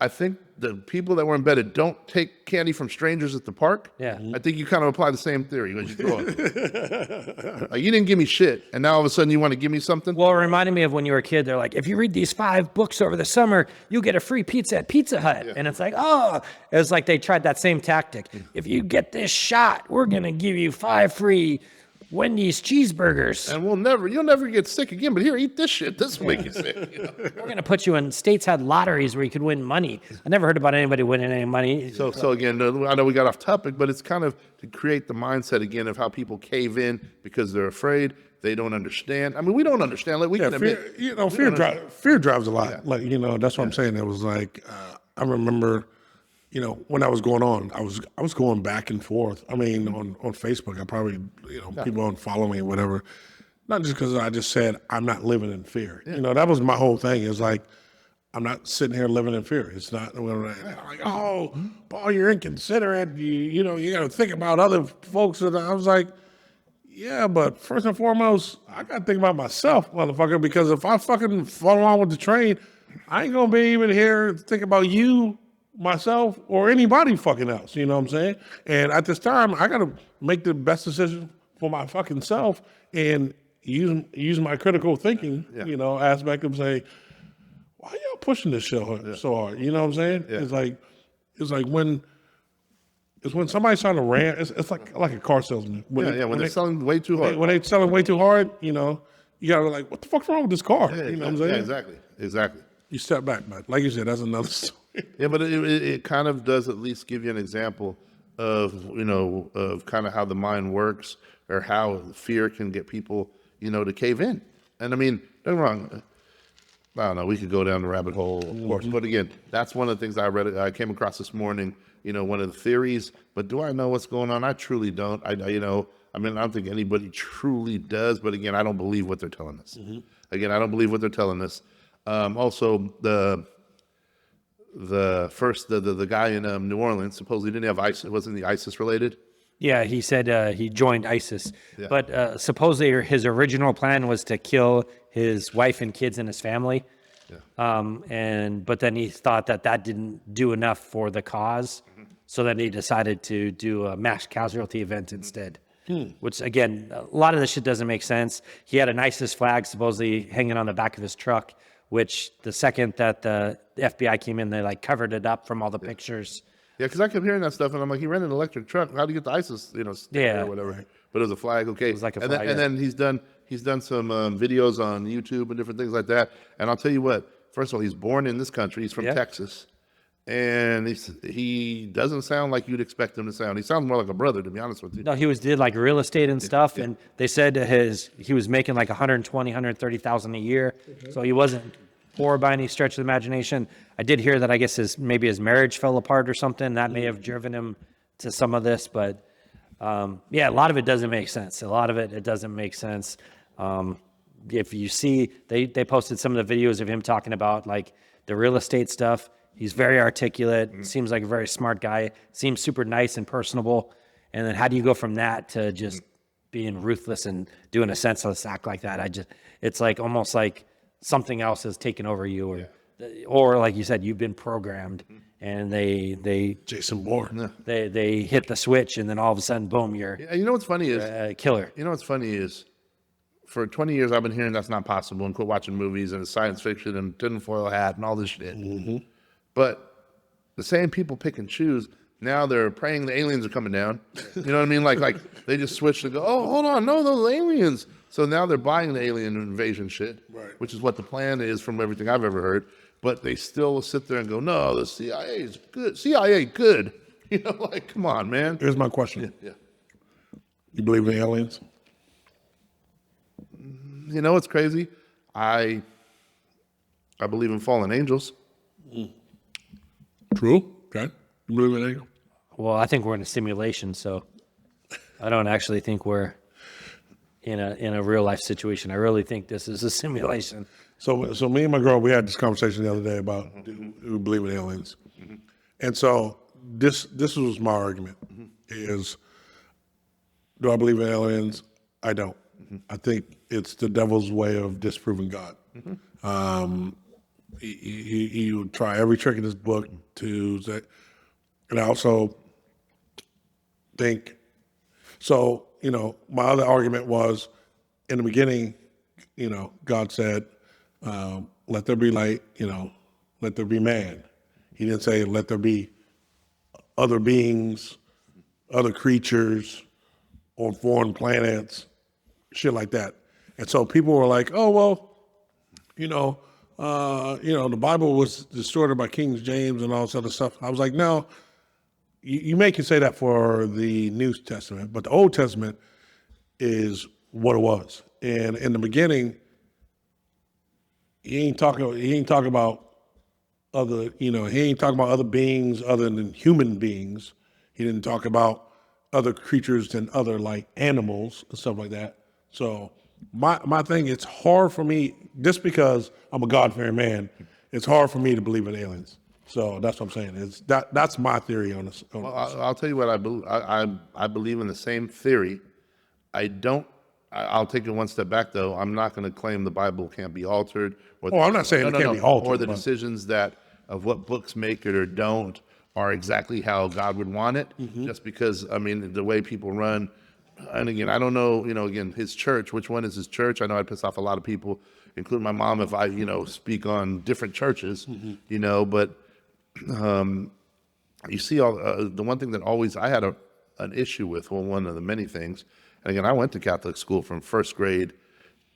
I think the people that were embedded don't take candy from strangers at the park. Yeah. I think you kind of apply the same theory when you throw it. Like, you didn't give me shit, and now all of a sudden you want to give me something? Well, it reminded me of when you were a kid. They're like, if you read these 5 books over the summer, you'll get a free pizza at Pizza Hut. Yeah. And it's like, oh, it was like they tried that same tactic. If you get this shot, we're going to give you 5 free Wendy's cheeseburgers. And you'll never get sick again, but here, eat this shit. This will make you sick. We're going to put you in states had lotteries where you could win money. I never heard about anybody winning any money. So again, I know we got off topic, but it's kind of to create the mindset again of how people cave in because they're afraid, they don't understand. I mean, we don't understand. Like, we can admit, fear drives a lot. Like, that's what I'm saying. It was like, I remember, when that was going on, I was going back and forth. I mean, on Facebook, I probably, people unfollow me or whatever. Not just because I just said, I'm not living in fear. That was my whole thing. It's like, I'm not sitting here living in fear. It's not like, oh, Paul, you're inconsiderate. You got to think about other folks. And I was like, yeah, but first and foremost, I got to think about myself, motherfucker, because if I fucking fall along with the train, I ain't going to be even here to think about you, myself, or anybody fucking else. You know what I'm saying? And at this time, I got to make the best decision for my fucking self and use my critical thinking, aspect of say, why y'all pushing this shit so hard? You know what I'm saying? Yeah. It's like when somebody's trying to rant, it's like a car salesman. When they're selling way too hard. When they're selling way too hard, you gotta be like, what the fuck's wrong with this car? You know what I'm saying? Yeah, exactly. You step back, man. Like you said, that's another story. Yeah, but it kind of does at least give you an example of, of kind of how the mind works or how fear can get people, to cave in. And I mean, don't get me wrong. I don't know. We could go down the rabbit hole, of course. But again, that's one of the things I came across this morning, one of the theories. But do I know what's going on? I truly don't. I don't think anybody truly does. But again, I don't believe what they're telling us. Again, I don't believe what they're telling us. Also, the guy in New Orleans supposedly didn't have ISIS. Wasn't the ISIS related? Yeah, he said he joined ISIS. Yeah. But supposedly his original plan was to kill his wife and kids and his family. Yeah. But then he thought that didn't do enough for the cause. So then he decided to do a mass casualty event instead. Which, again, a lot of this shit doesn't make sense. He had an ISIS flag supposedly hanging on the back of his truck, which the second that the FBI came in, they covered it up from all the pictures. Yeah, because I kept hearing that stuff, and I'm like, he rented an electric truck. How do you get the ISIS, sticker or whatever? But it was a flag, okay. It was like a and flag. And then he's done some videos on YouTube and different things like that. And I'll tell you what. First of all, he's born in this country. He's from Texas, and he doesn't sound like you'd expect him to sound. He sounds more like a brother, to be honest with you. No, he did real estate and stuff, and they said he was making like $130,000 a year, so he wasn't poor by any stretch of the imagination. I did hear that I guess maybe his marriage fell apart or something. That may have driven him to some of this, but a lot of it doesn't make sense. A lot of it doesn't make sense. If you see, they posted some of the videos of him talking about the real estate stuff. He's very articulate, seems like a very smart guy, seems super nice and personable. And then how do you go from that to just being ruthless and doing a senseless act like that? It's almost like something else has taken over you, or like you said, you've been programmed, and they Jason Bourne. They hit the switch, and then all of a sudden, boom, you're You know what's funny is a killer. You know what's funny is, for 20 years I've been hearing that's not possible, and quit watching movies and science fiction and tinfoil hat and all this shit. But the same people pick and choose. Now they're praying the aliens are coming down. You know what I mean? Like they just switch to go, oh, hold on, no, those aliens. So now they're buying the alien invasion shit, which is what the plan is from everything I've ever heard. But they still sit there and go, no, the CIA is good. CIA good. Come on, man. Here's my question. Yeah. You believe in aliens? You know what's crazy? I I believe in fallen angels. True. Okay. You believe in angel? Well, I think we're in a simulation, so I don't actually think we're in a real life situation. I really think this is a simulation. So me and my girl, we had this conversation the other day about do we believe in aliens, and so this was my argument: is do I believe in aliens? I don't. I think it's the devil's way of disproving God. He would try every trick in his book to say, and I also think so. My other argument was in the beginning, God said, let there be light, let there be man. He didn't say, let there be other beings, other creatures on foreign planets, shit like that. And so people were like, oh, well, the Bible was distorted by King James and all this other stuff. I was like, no, you may can say that for the New Testament, but the Old Testament is what it was. And in the beginning, he ain't talking about other, he ain't talking about other beings other than human beings. He didn't talk about other creatures than other like animals and stuff like that. So my thing, it's hard for me, just because I'm a God-fearing man, it's hard for me to believe in aliens. So that's what I'm saying. That's my theory on this. Well, I'll tell you what I believe. I believe in the same theory. I'll take it one step back, though. I'm not going to claim the Bible can't be altered. I'm not saying it can't be altered. Or the decisions of what books make it or don't are exactly how God would want it. Just because, the way people run, and again, I don't know, again, his church, which one is his church? I know I'd piss off a lot of people, including my mom, if I, speak on different churches, but you see the one thing that always, I had an issue with, well, one of the many things, and again, I went to Catholic school from first grade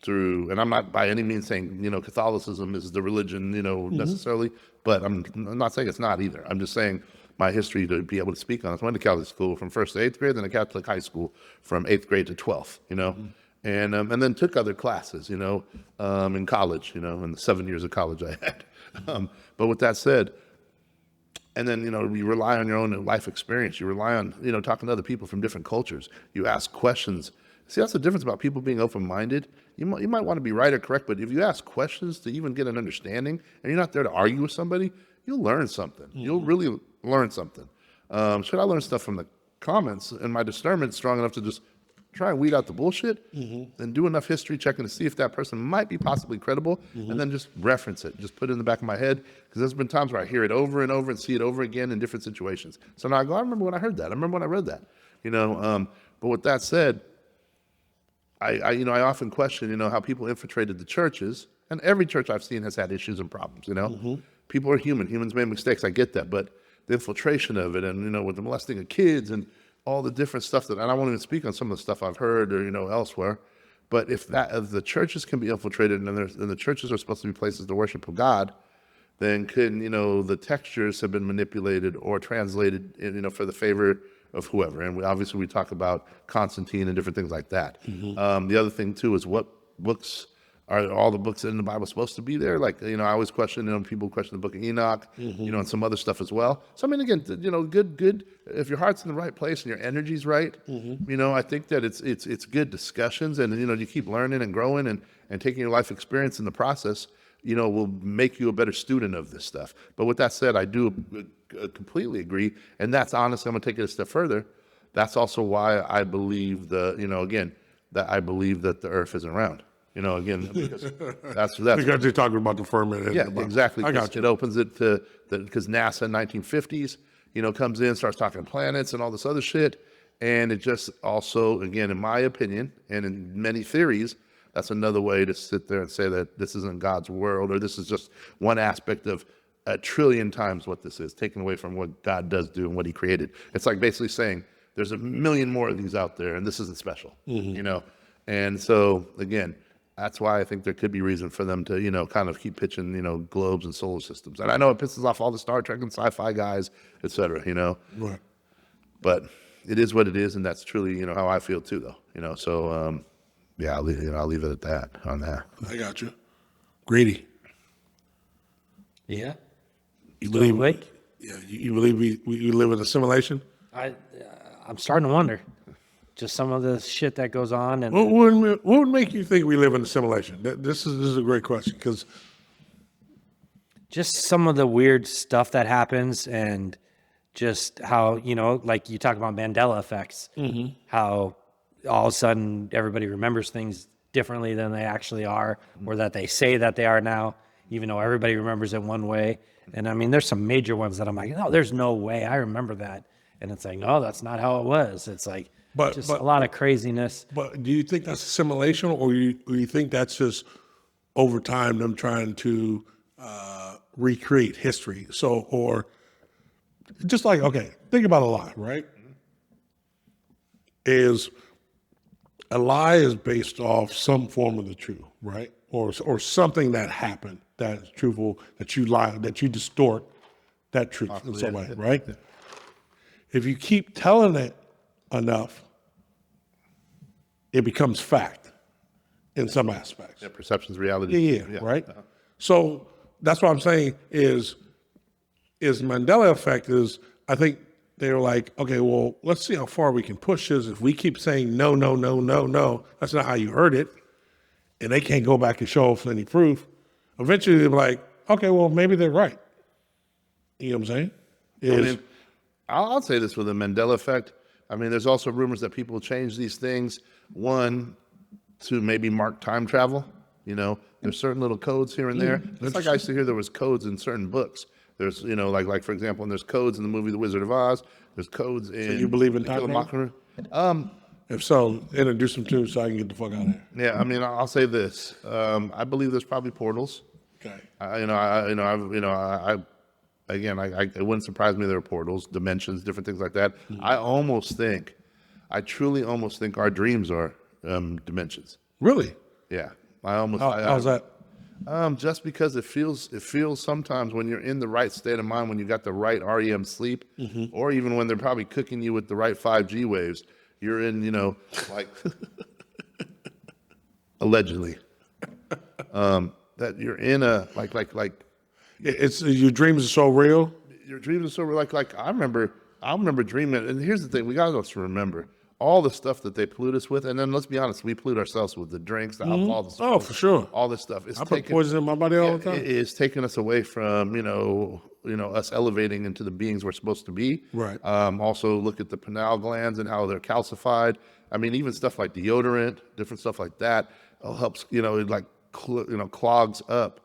through, and I'm not by any means saying, Catholicism is the religion, necessarily, but I'm not saying it's not either. I'm just saying my history to be able to speak on it. I went to Catholic school from first to eighth grade, then a Catholic high school from eighth grade to 12th, and then took other classes, in college, in the 7 years of college I had. But with that said, and then, you rely on your own life experience. You rely on, talking to other people from different cultures. You ask questions. See, that's the difference about people being open-minded. You might want to be right or correct, but if you ask questions to even get an understanding, and you're not there to argue with somebody, you'll learn something. You'll really learn something. Should I learn stuff from the comments, and my discernment's strong enough to just try and weed out the bullshit, and do enough history checking to see if that person might be possibly credible, and then just reference it, just put it in the back of my head, because there's been times where I hear it over and over and see it over again in different situations. So now I go, I remember when I heard that. I remember when I read that. But with that said, I often question, how people infiltrated the churches, and every church I've seen has had issues and problems. People are human. Humans make mistakes. I get that, but the infiltration of it, and with the molesting of kids and all the different stuff and I won't even speak on some of the stuff I've heard or elsewhere, but if the churches can be infiltrated and the churches are supposed to be places to worship of God, then could the textures have been manipulated or translated for the favor of whoever. And obviously we talk about Constantine and different things like that. The other thing too is what books are all the books in the Bible supposed to be there? Like, I always question, people question the book of Enoch, and some other stuff as well. So, again, good. If your heart's in the right place and your energy's right, I think that it's good discussions, and, you keep learning and growing and taking your life experience in the process, will make you a better student of this stuff. But with that said, I do completely agree. And that's honestly, I'm going to take it a step further. That's also why I believe that I believe that the earth isn't round. Again, because that's because you're talking about the firmament. Yeah, exactly. I got you. It opens it to because NASA in 1950s, comes in, starts talking planets and all this other shit, and it just also, again, in my opinion, and in many theories, that's another way to sit there and say that this isn't God's world, or this is just one aspect of a trillion times what this is, taken away from what God does do and what He created. It's like basically saying there's a million more of these out there, and this isn't special. And so again, that's why I think there could be reason for them to, kind of keep pitching, globes and solar systems. And I know it pisses off all the Star Trek and sci-fi guys, et cetera, Right. But it is what it is, and that's truly, how I feel too, though. So, yeah, I'll leave it at that, on that. I got you. Greedy. Yeah. You Still believe? awake? Yeah. You believe we live in a simulation? I'm starting to wonder. Just some of the shit that goes on, and What would make you think we live in a simulation? This is a great question because just some of the weird stuff that happens, and just how, like you talk about Mandela effects, how all of a sudden everybody remembers things differently than they actually are, or that they say that they are now, even though everybody remembers it one way. And I mean, there's some major ones that I'm like, no, there's no way I remember that. And it's like, no, that's not how it was. It's like, just a lot of craziness. But do you think that's a simulation, or you think that's just over time them trying to recreate history? So, or just like, okay, think about a lie, right? Is a lie is based off some form of the truth, right? Or something that happened that is truthful, that you lie, that you distort that truth in some way, right? Yeah. If you keep telling it enough, it becomes fact in some aspects. Yeah, perception's reality. Yeah, right? So that's what I'm saying is Mandela effect is, I think they were like, okay, well, let's see how far we can push this. If we keep saying no, no, no, no, no, that's not how you heard it, and they can't go back and show us any proof, eventually they're like, okay, well, maybe they're right. You know what I'm saying? I'll say this with the Mandela effect. I mean, there's also rumors that people change these things, one, to maybe mark time travel. There's certain little codes here and there. It's like I used to hear there was codes in certain books. There's, like for example, and there's codes in the movie The Wizard of Oz. There's codes in. So you believe in To time Kill a travel? Mockingbird. If so, introduce them to me so I can get the fuck out of here. Yeah, I mean, I'll say this. I believe there's probably portals. Okay. It wouldn't surprise me there are portals, dimensions, different things like that. I truly almost think our dreams are dimensions. Really? Yeah, How's that? Just because it feels sometimes when you're in the right state of mind, when you got the right REM sleep, or even when they're probably cooking you with the right 5G waves, you're in, like allegedly, that you're in a like. It's your dreams are so real. Your dreams are so real. Like I remember dreaming. And here's the thing: we got to remember all the stuff that they pollute us with, and then let's be honest, we pollute ourselves with the drinks, the alcohol, the stuff. Oh, for sure. All this stuff. I put poison in my body all the time. It's taking us away from us elevating into the beings we're supposed to be. Right. Also, look at the pineal glands and how they're calcified. I mean, even stuff like deodorant, different stuff like that, helps. Clogs up.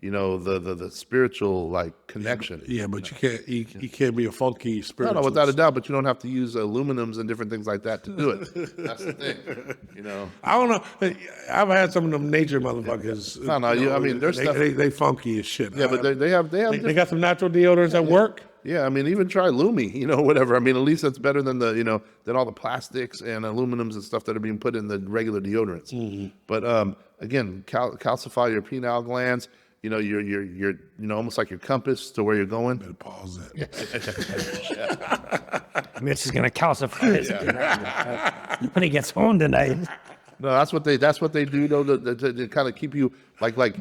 The spiritual connection. Yeah, but you can't be a funky spiritual. No, without a doubt. But you don't have to use aluminums and different things like that to do it. That's the thing. I don't know. I've had some of them nature motherfuckers. I mean, there's stuff. They funky as shit. Yeah, but they got some natural deodorants that work. Yeah, I mean, even try Lumi, whatever. I mean, at least that's better than than all the plastics and aluminums and stuff that are being put in the regular deodorants. Mm-hmm. But again, calcify your pineal glands. You're almost like your compass to where you're going. Better pause that. Mitch is gonna calcify his when he gets home tonight. No, that's what they do though to kind of keep you like kind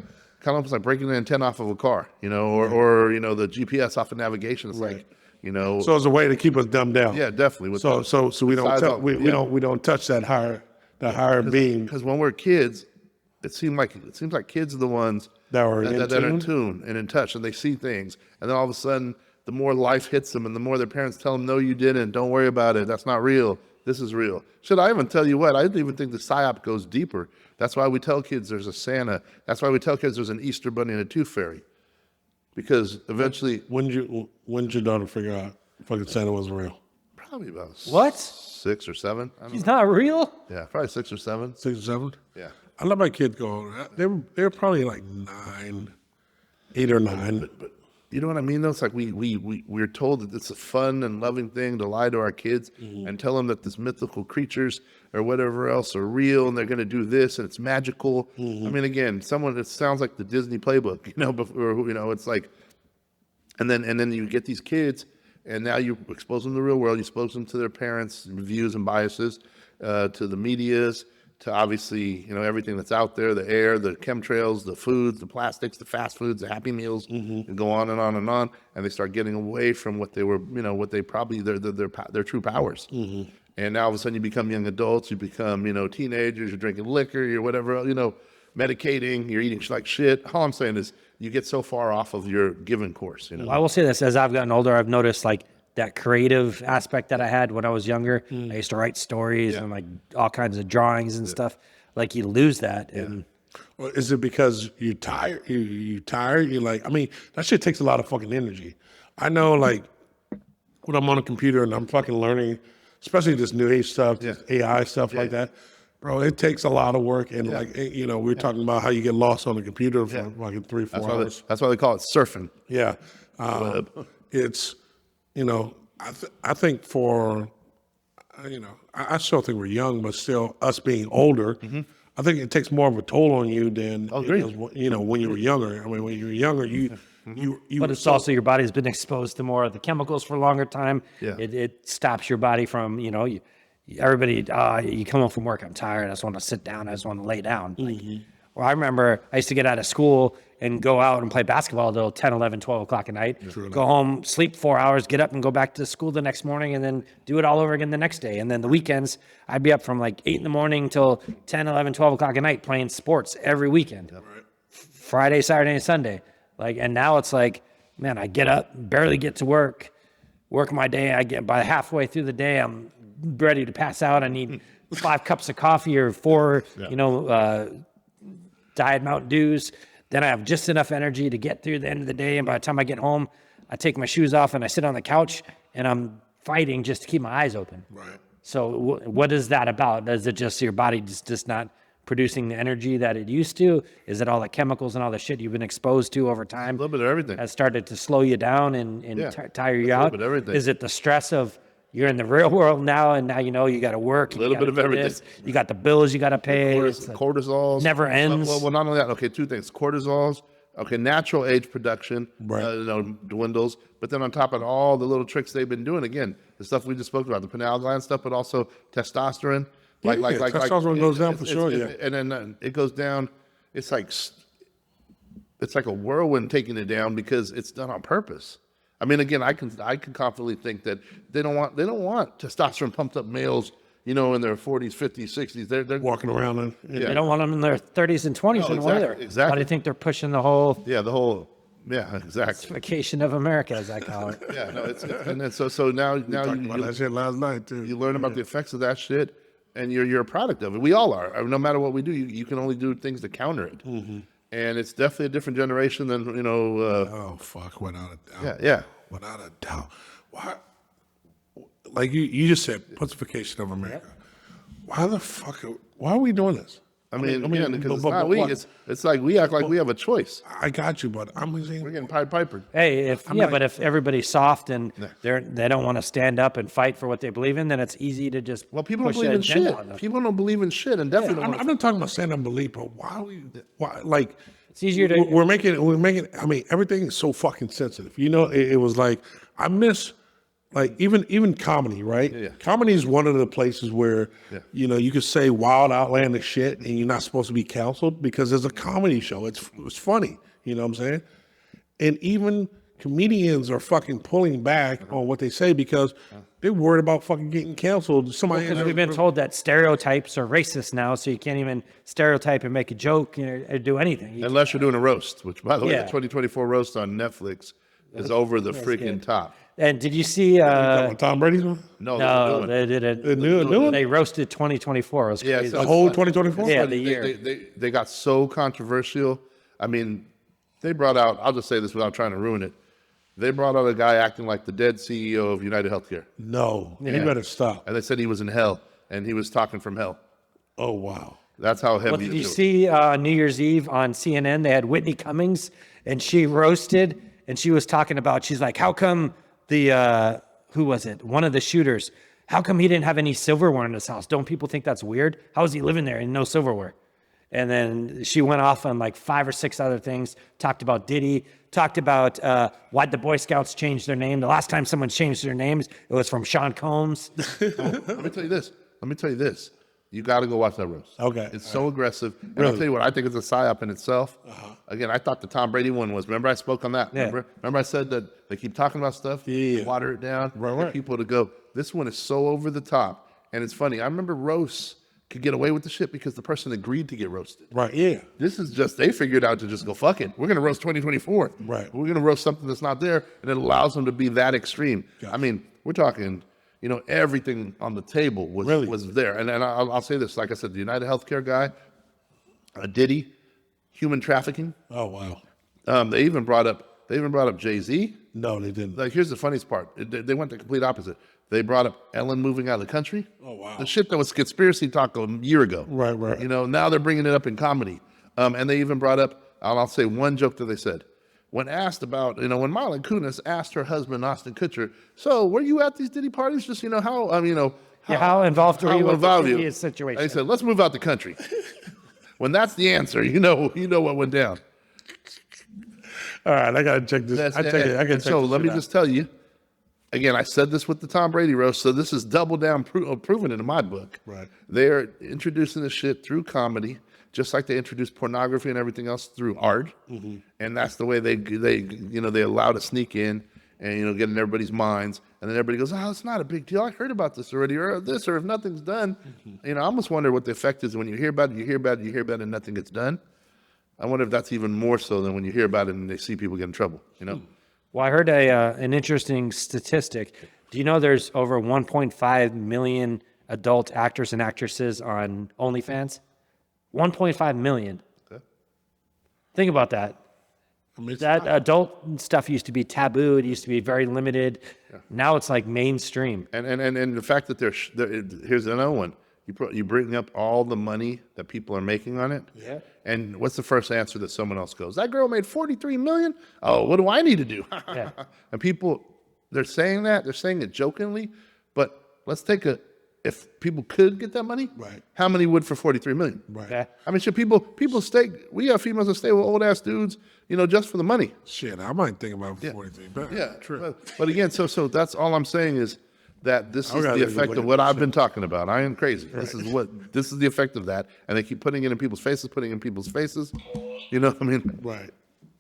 of almost like breaking the antenna off of a car, or the GPS off of navigation. It's right. like, So it's a way to keep us dumbed down. Yeah, definitely. So we don't touch that higher being. Because when we're kids, it seems like kids are the ones that are in tune and in touch, and they see things, and then all of a sudden, the more life hits them, and the more their parents tell them, "No, you didn't. Don't worry about it. That's not real. This is real." Should I even tell you what? I didn't even think the psyop goes deeper. That's why we tell kids there's a Santa. That's why we tell kids there's an Easter Bunny and a Tooth Fairy, because eventually. When did your daughter figure out fucking Santa wasn't real? Probably about 6 or 7. He's not real? Yeah, probably 6 or 7. 6 or 7. Yeah. I let my kids go. They were probably like 8 or 9. But you know what I mean? Though it's like we're told that it's a fun and loving thing to lie to our kids and tell them that this mythical creatures or whatever else are real and they're going to do this and it's magical. I mean, again, it sounds like the Disney playbook, before, it's like, and then you get these kids and now you expose them to the real world. You expose them to their parents' views and biases, to the medias. to obviously, everything that's out there, the air, the chemtrails, the foods, the plastics, the fast foods, the Happy Meals, and go on and on and on. And they start getting away from what they were, what they probably, their true powers. And now all of a sudden you become young adults, you become, teenagers, you're drinking liquor, you're whatever, medicating, you're eating like shit. All I'm saying is you get so far off of your given course, I will say this, as I've gotten older, I've noticed like that creative aspect that I had when I was younger. I used to write stories and like all kinds of drawings and stuff. Like you lose that. And Or is it because you're tired? You tired? You're like, I mean, that shit takes a lot of fucking energy. I know, like, when I'm on a computer and I'm fucking learning, especially this new age stuff, this AI stuff like that, bro, it takes a lot of work. And like, we're talking about how you get lost on the computer for like 3-4 hours. That's why they call it surfing. Yeah. It's, I think for, I still think we're young, but still us being older, I think it takes more of a toll on you than, when you were younger. I mean, when you were younger, you but it's also your body's been exposed to more of the chemicals for a longer time. Yeah. It stops your body from, everybody, you come home from work, I'm tired, I just want to sit down, I just want to lay down. Like, well, I remember I used to get out of school and go out and play basketball till 10, 11, 12 o'clock at night, go home, sleep 4 hours, get up and go back to school the next morning and then do it all over again the next day. And then the weekends, I'd be up from like 8 in the morning till 10, 11, 12 o'clock at night playing sports every weekend. Friday, Saturday, and Sunday. Like, and now it's like, man, I get up, barely get to work my day. I get by halfway through the day, I'm ready to pass out. I need 5 cups of coffee or 4, Diet Mountain Dews. Then I have just enough energy to get through the end of the day. And by the time I get home, I take my shoes off and I sit on the couch and I'm fighting just to keep my eyes open. Right. So what is that about? Is it just your body just not producing the energy that it used to? Is it all the chemicals and all the shit you've been exposed to over time? A little bit of everything. Has started to slow you down and tire you out? A little bit of everything. Is it the stress of you're in the real world now and now you got to work? A little bit of everything. You got the bills you got to pay. Cortisols. Never ends. Well, not only that. Okay, 2 things. Cortisols. Okay, natural age production dwindles. But then on top of all the little tricks they've been doing, again, the stuff we just spoke about, the pineal gland stuff, but also testosterone. Testosterone goes down for sure. And then it goes down. It's like a whirlwind taking it down because it's done on purpose. I mean, again, I can confidently think that they don't want testosterone pumped up males, in their 40s, 50s, 60s. They're walking around and they don't want them in their 30s and 20s anymore either. Exactly. But I think they're pushing the whole exactly. vacation of America, as I call it. And then so now talked about that shit last night too. You learn about the effects of that shit, and you're a product of it. We all are. I mean, no matter what we do, you can only do things to counter it. And it's definitely a different generation than oh fuck, without a doubt. Yeah. Without a doubt. Why? Like you just said, pussification of America. Why the fuck? Why are we doing this? I mean, because it's not we. It's like we act like we have a choice. I got you, but I'm saying We're getting Pied Pipered. Hey, but if everybody's soft and they don't want to stand up and fight for what they believe in, then it's easy to just People don't believe in shit. People don't believe in shit, and definitely don't. I'm not talking about saying unbelief, but why like it's easier to. We're making. I mean, everything is so fucking sensitive. It was like I miss. Like even comedy, right? Yeah. Comedy is one of the places where you could say wild, outlandish shit, and you're not supposed to be counseled because it's a comedy show. It's funny, you know what I'm saying? And even comedians are fucking pulling back on what they say because they're worried about fucking getting canceled. Because we've been told that stereotypes are racist now, so you can't even stereotype and make a joke, or do anything. Unless you're doing a roast, which by the way, the 2024 roast on Netflix is over the freaking top. And did you see? Tom Brady's one? No, they did it. The new one? They roasted 2024. It was crazy. The whole 2024. Yeah, the year. They got so controversial. I mean, they brought out. I'll just say this without trying to ruin it. They brought out a guy acting like the dead CEO of United Healthcare. No, you better stop. And they said he was in hell, and he was talking from hell. Oh wow, that's how heavy. Well, did you see New Year's Eve on CNN? They had Whitney Cummings, and she roasted, and she was talking about. She's like, how come the who was it? One of the shooters. How come he didn't have any silverware in his house? Don't people think that's weird? How is he living there and no silverware? And then she went off on like 5 or 6 other things. Talked about Diddy. Talked about why'd the Boy Scouts change their name. The last time someone changed their names, it was from Sean Combs. Let me tell you this. You got to go watch that roast. Okay. It's so aggressive. And I'll Really? tell you what, I think it's a psyop in itself. Again, I thought the Tom Brady one was. Remember, I spoke on that. Yeah. Remember, I said that they keep talking about stuff, Yeah. water it down, Right, get right. people to go. This one is so over the top, and it's funny. I remember roasts could get away with the shit because the person agreed to get roasted. Right. Yeah. This is just, they figured out to just go, fuck it. We're going to roast 2024. Right. We're going to roast something that's not there. And it allows them to be that extreme. Gotcha. I mean, we're talking, everything on the table was there. And I'll say this, like I said, the United Healthcare guy, Diddy, human trafficking. Oh wow. They even brought up Jay-Z. No, they didn't. Like, here's the funniest part. They went the complete opposite. They brought up Ellen moving out of the country. Oh, wow. The shit that was conspiracy talk a year ago. Right. Now they're bringing it up in comedy. And they even brought up, I'll say one joke that they said. When asked about, when Mila Kunis asked her husband, Austin Kutcher, so were you at these Diddy parties? Just, How involved were you with the Indian situation? They said, let's move out the country. When that's the answer, you know what went down. All right, I gotta check this. I can check. So let me just tell you, again, I said this with the Tom Brady roast, so this is double down proven in my book. Right. They're introducing this shit through comedy, just like they introduced pornography and everything else through art, and that's the way they allow to sneak in and get in everybody's minds, and then everybody goes, "Oh, it's not a big deal. I heard about this already, or this, or if nothing's done." I almost wonder what the effect is when you hear about it, and nothing gets done. I wonder if that's even more so than when you hear about it and they see people get in trouble. Well, I heard an interesting statistic. Do you know there's over 1.5 million adult actors and actresses on OnlyFans? 1.5 million. Okay. Think about that. I mean, it's That not- adult stuff used to be taboo. It used to be very limited. Now it's like mainstream. And the fact that here's another one. You bring up all the money that people are making on it. Yeah. And what's the first answer that someone else goes? That girl made 43 million. Oh, what do I need to do? Yeah. And people, they're saying it jokingly, but let's if people could get that money, Right. How many would for 43 million? Right. Yeah. I mean, should people stay? We have females that stay with old ass dudes, just for the money. Shit, I might think about 43. But Yeah, true. But again, so that's all I'm saying is that this is gotta the look effect at of what this I've been talking about. I am crazy. This is the effect of that, and they keep putting it in people's faces, I mean, Right.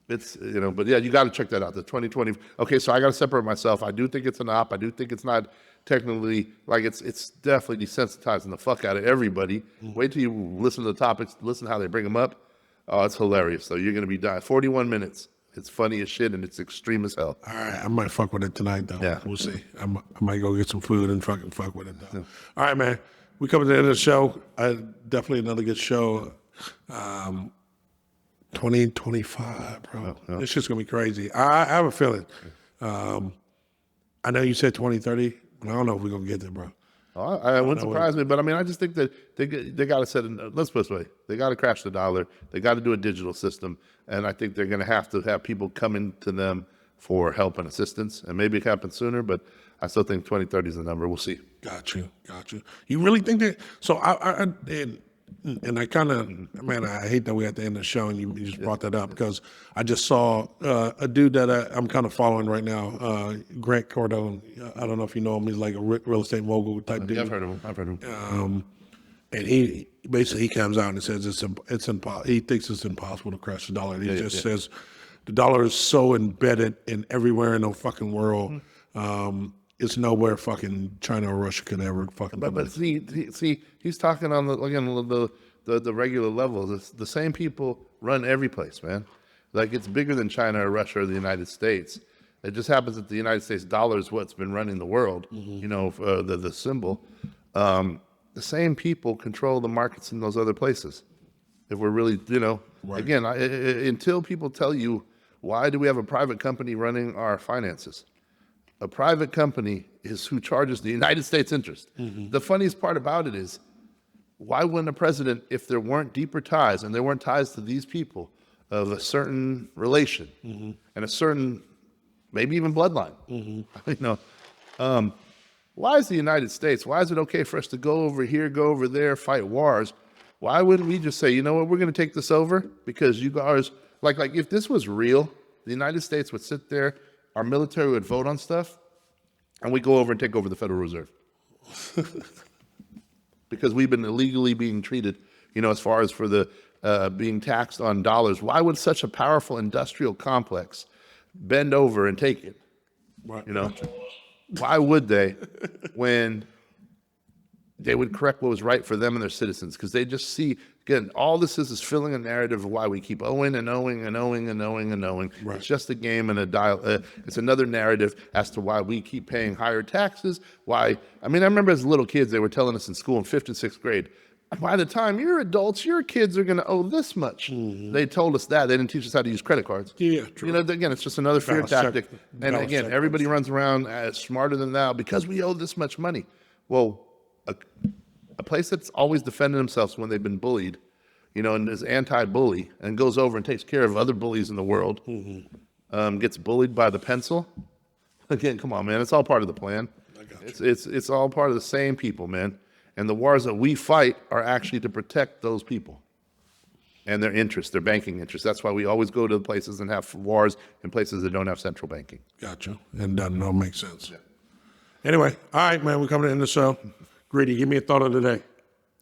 it's but yeah, you got to check that out. The 2020. Okay, so I got to separate myself. I do think it's an op. I do think it's not technically like it's definitely desensitizing the fuck out of everybody. Wait till you listen to the topics, listen how they bring them up. Oh, it's hilarious. So you're gonna be dying. 41 minutes. It's funny as shit and it's extreme as hell. All right, I might fuck with it tonight though. Yeah. We'll see. I might go get some food and fucking fuck with it though. All right, man. We come to the end of the show. Definitely another good show. 2025, bro. This shit's gonna be crazy. I have a feeling. I know you said 2030, but I don't know if we're gonna get there, bro. It wouldn't surprise me, but I mean, I just think that they got to set. Let's put it this way: they got to crash the dollar. They got to do a digital system, and I think they're going to have people coming to them for help and assistance. And maybe it happens sooner, but I still think 2030 is the number. We'll see. Got you. You really think that? So and I kind of, man, I hate that we're at the end of the show and you just brought that up because I just saw a dude that I'm kind of following right now, Grant Cardone. I don't know if you know him. He's like a real estate mogul type dude. Yeah, I've heard of him. And he basically comes out and says it's impossible. He thinks it's impossible to crash the dollar. He just says the dollar is so embedded in everywhere in the fucking world. It's nowhere fucking China or Russia could ever fucking. But see, he's talking on the regular level. The same people run every place, man. Like it's bigger than China or Russia or the United States. It just happens that the United States dollar is what's been running the world. The symbol. The same people control the markets in those other places. If we're really, again, until people tell you why do we have a private company running our finances. A private company is who charges the United States interest. The funniest part about it is, why wouldn't a president, if there weren't deeper ties, and there weren't ties to these people of a certain relation and a certain, maybe even bloodline, why is the United States, why is it okay for us to go over here, go over there, fight wars? Why wouldn't we just say, you know what, we're going to take this over because you guys, like if this was real, the United States would sit there, our military would vote on stuff, and we go over and take over the Federal Reserve. because we've been illegally being treated, as far as for the being taxed on dollars. Why would such a powerful industrial complex bend over and take it? Right. Why would they when they would correct what was right for them and their citizens? Because they just see, again, all this is filling a narrative of why we keep owing and owing and owing and owing and owing. Right. It's just a game and a dial. It's another narrative as to why we keep paying higher taxes. Why? I mean, I remember as little kids, they were telling us in school in 5th and 6th grade, by the time you're adults, your kids are going to owe this much. They told us that. They didn't teach us how to use credit cards. Yeah, true. Again, it's just another fear Balance check- tactic. And balance again, check everybody runs around as smarter than thou because we owe this much money. Well, a place that's always defended themselves when they've been bullied, and is anti-bully and goes over and takes care of other bullies in the world, gets bullied by the pencil. Again, come on, man. It's all part of the plan. It's all part of the same people, man. And the wars that we fight are actually to protect those people and their interests, their banking interests. That's why we always go to places and have wars in places that don't have central banking. Gotcha. And that don't make sense. Yeah. Anyway, all right, man, we're coming to the end of the show. Greedy, give me a thought of the day.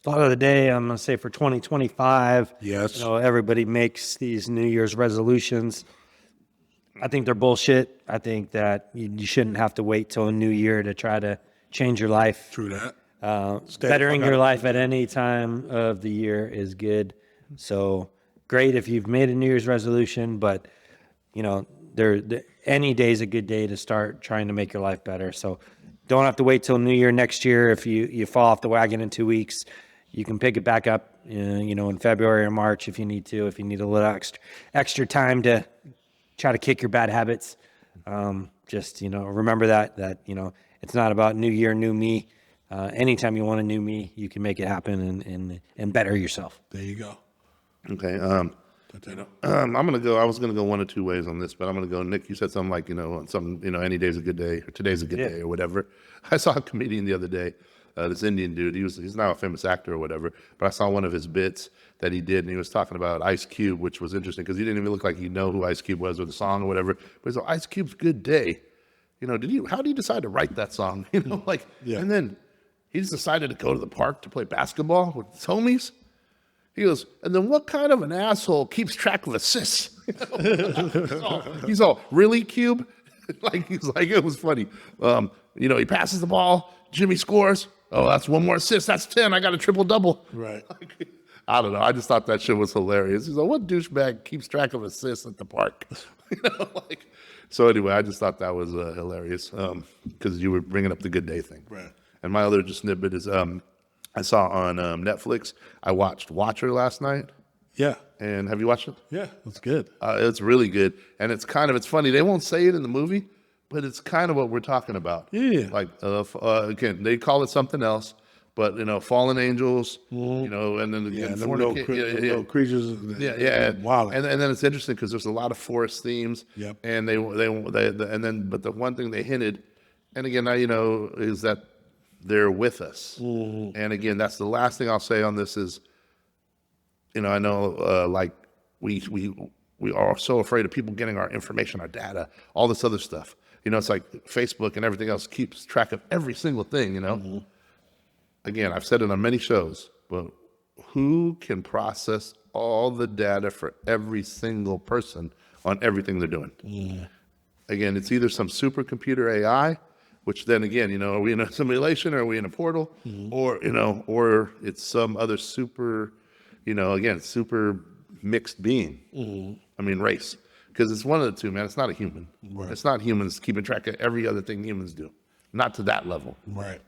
Thought of the day, I'm going to say for 2025, Yes. Everybody makes these New Year's resolutions. I think they're bullshit. I think that you shouldn't have to wait till a new year to try to change your life. True that. Bettering your life at any time of the year is good. So great if you've made a New Year's resolution, but any day is a good day to start trying to make your life better. So don't have to wait till New Year next year. If you fall off the wagon in 2 weeks, you can pick it back up, in February or March if you need to. If you need a little extra time to try to kick your bad habits, just remember that it's not about new year, new me. Anytime you want a new me, you can make it happen and better yourself. There you go. Okay. I'm gonna go. I was gonna go one of two ways on this, but I'm gonna go. Nick, you said something like any day's a good day, or today's a good day, or whatever. I saw a comedian the other day, this Indian dude. He's now a famous actor or whatever. But I saw one of his bits that he did, and he was talking about Ice Cube, which was interesting because he didn't even look like he know who Ice Cube was or the song or whatever. But he's like, Ice Cube's "Good Day." How did you decide to write that song? Yeah. And then he just decided to go to the park to play basketball with his homies. He goes, and then what kind of an asshole keeps track of assists? He's all, really, Cube? It was funny. He passes the ball, Jimmy scores. Oh, that's one more assist. That's 10. I got a triple-double. Right. I don't know. I just thought that shit was hilarious. He's like, what douchebag keeps track of assists at the park? So anyway, I just thought that was hilarious because you were bringing up the good day thing. Right. And my other just snippet is I saw on Netflix, I watched Watcher last night. Yeah. And have you watched it? Yeah, that's good. It's really good. And it's funny. They won't say it in the movie, but it's kind of what we're talking about. Yeah. Again, they call it something else, but, fallen angels, and then again, no creatures. Wow. And then it's interesting because there's a lot of forest themes. Yep. And but the one thing they hinted, and again, is that they're with us. Mm-hmm. And again, that's the last thing I'll say on this is, I know we are so afraid of people getting our information, our data, all this other stuff. It's like Facebook and everything else keeps track of every single thing, Mm-hmm. Again, I've said it on many shows, but who can process all the data for every single person on everything they're doing? Mm-hmm. Again, it's either some supercomputer AI, which then again, are we in a simulation or are we in a portal? Mm-hmm. Or it's some other super, super mixed being. Mm-hmm. I mean, race. Because it's one of the two, man. It's not a human. Right. It's not humans keeping track of every other thing humans do. Not to that level. Right.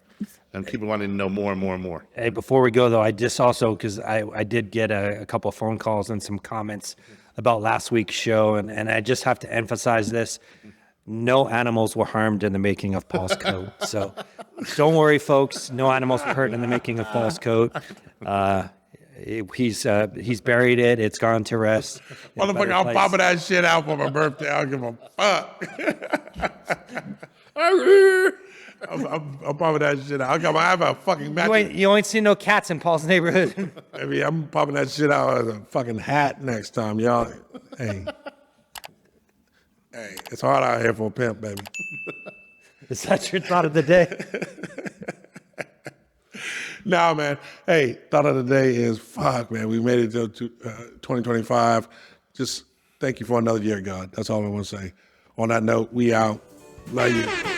And people wanting to know more and more and more. Hey, before we go, though, I just also, because I did get a couple of phone calls and some comments about last week's show, and I just have to emphasize this. No animals were harmed in the making of Paul's coat. So don't worry, folks. No animals were hurt in the making of Paul's coat. He's buried it. It's gone to rest. Motherfucker, I'll pop that shit out for my birthday. I don't give a fuck. I'm popping that shit out. I have a fucking mattress. You ain't seen no cats in Paul's neighborhood. I'm popping that shit out as a fucking hat next time, y'all. Hey, it's hard out here for a pimp, baby. Is that your thought of the day? Nah, man. Hey, thought of the day is, fuck, man. We made it to 2025. Just thank you for another year, God. That's all I want to say. On that note, we out. Love you.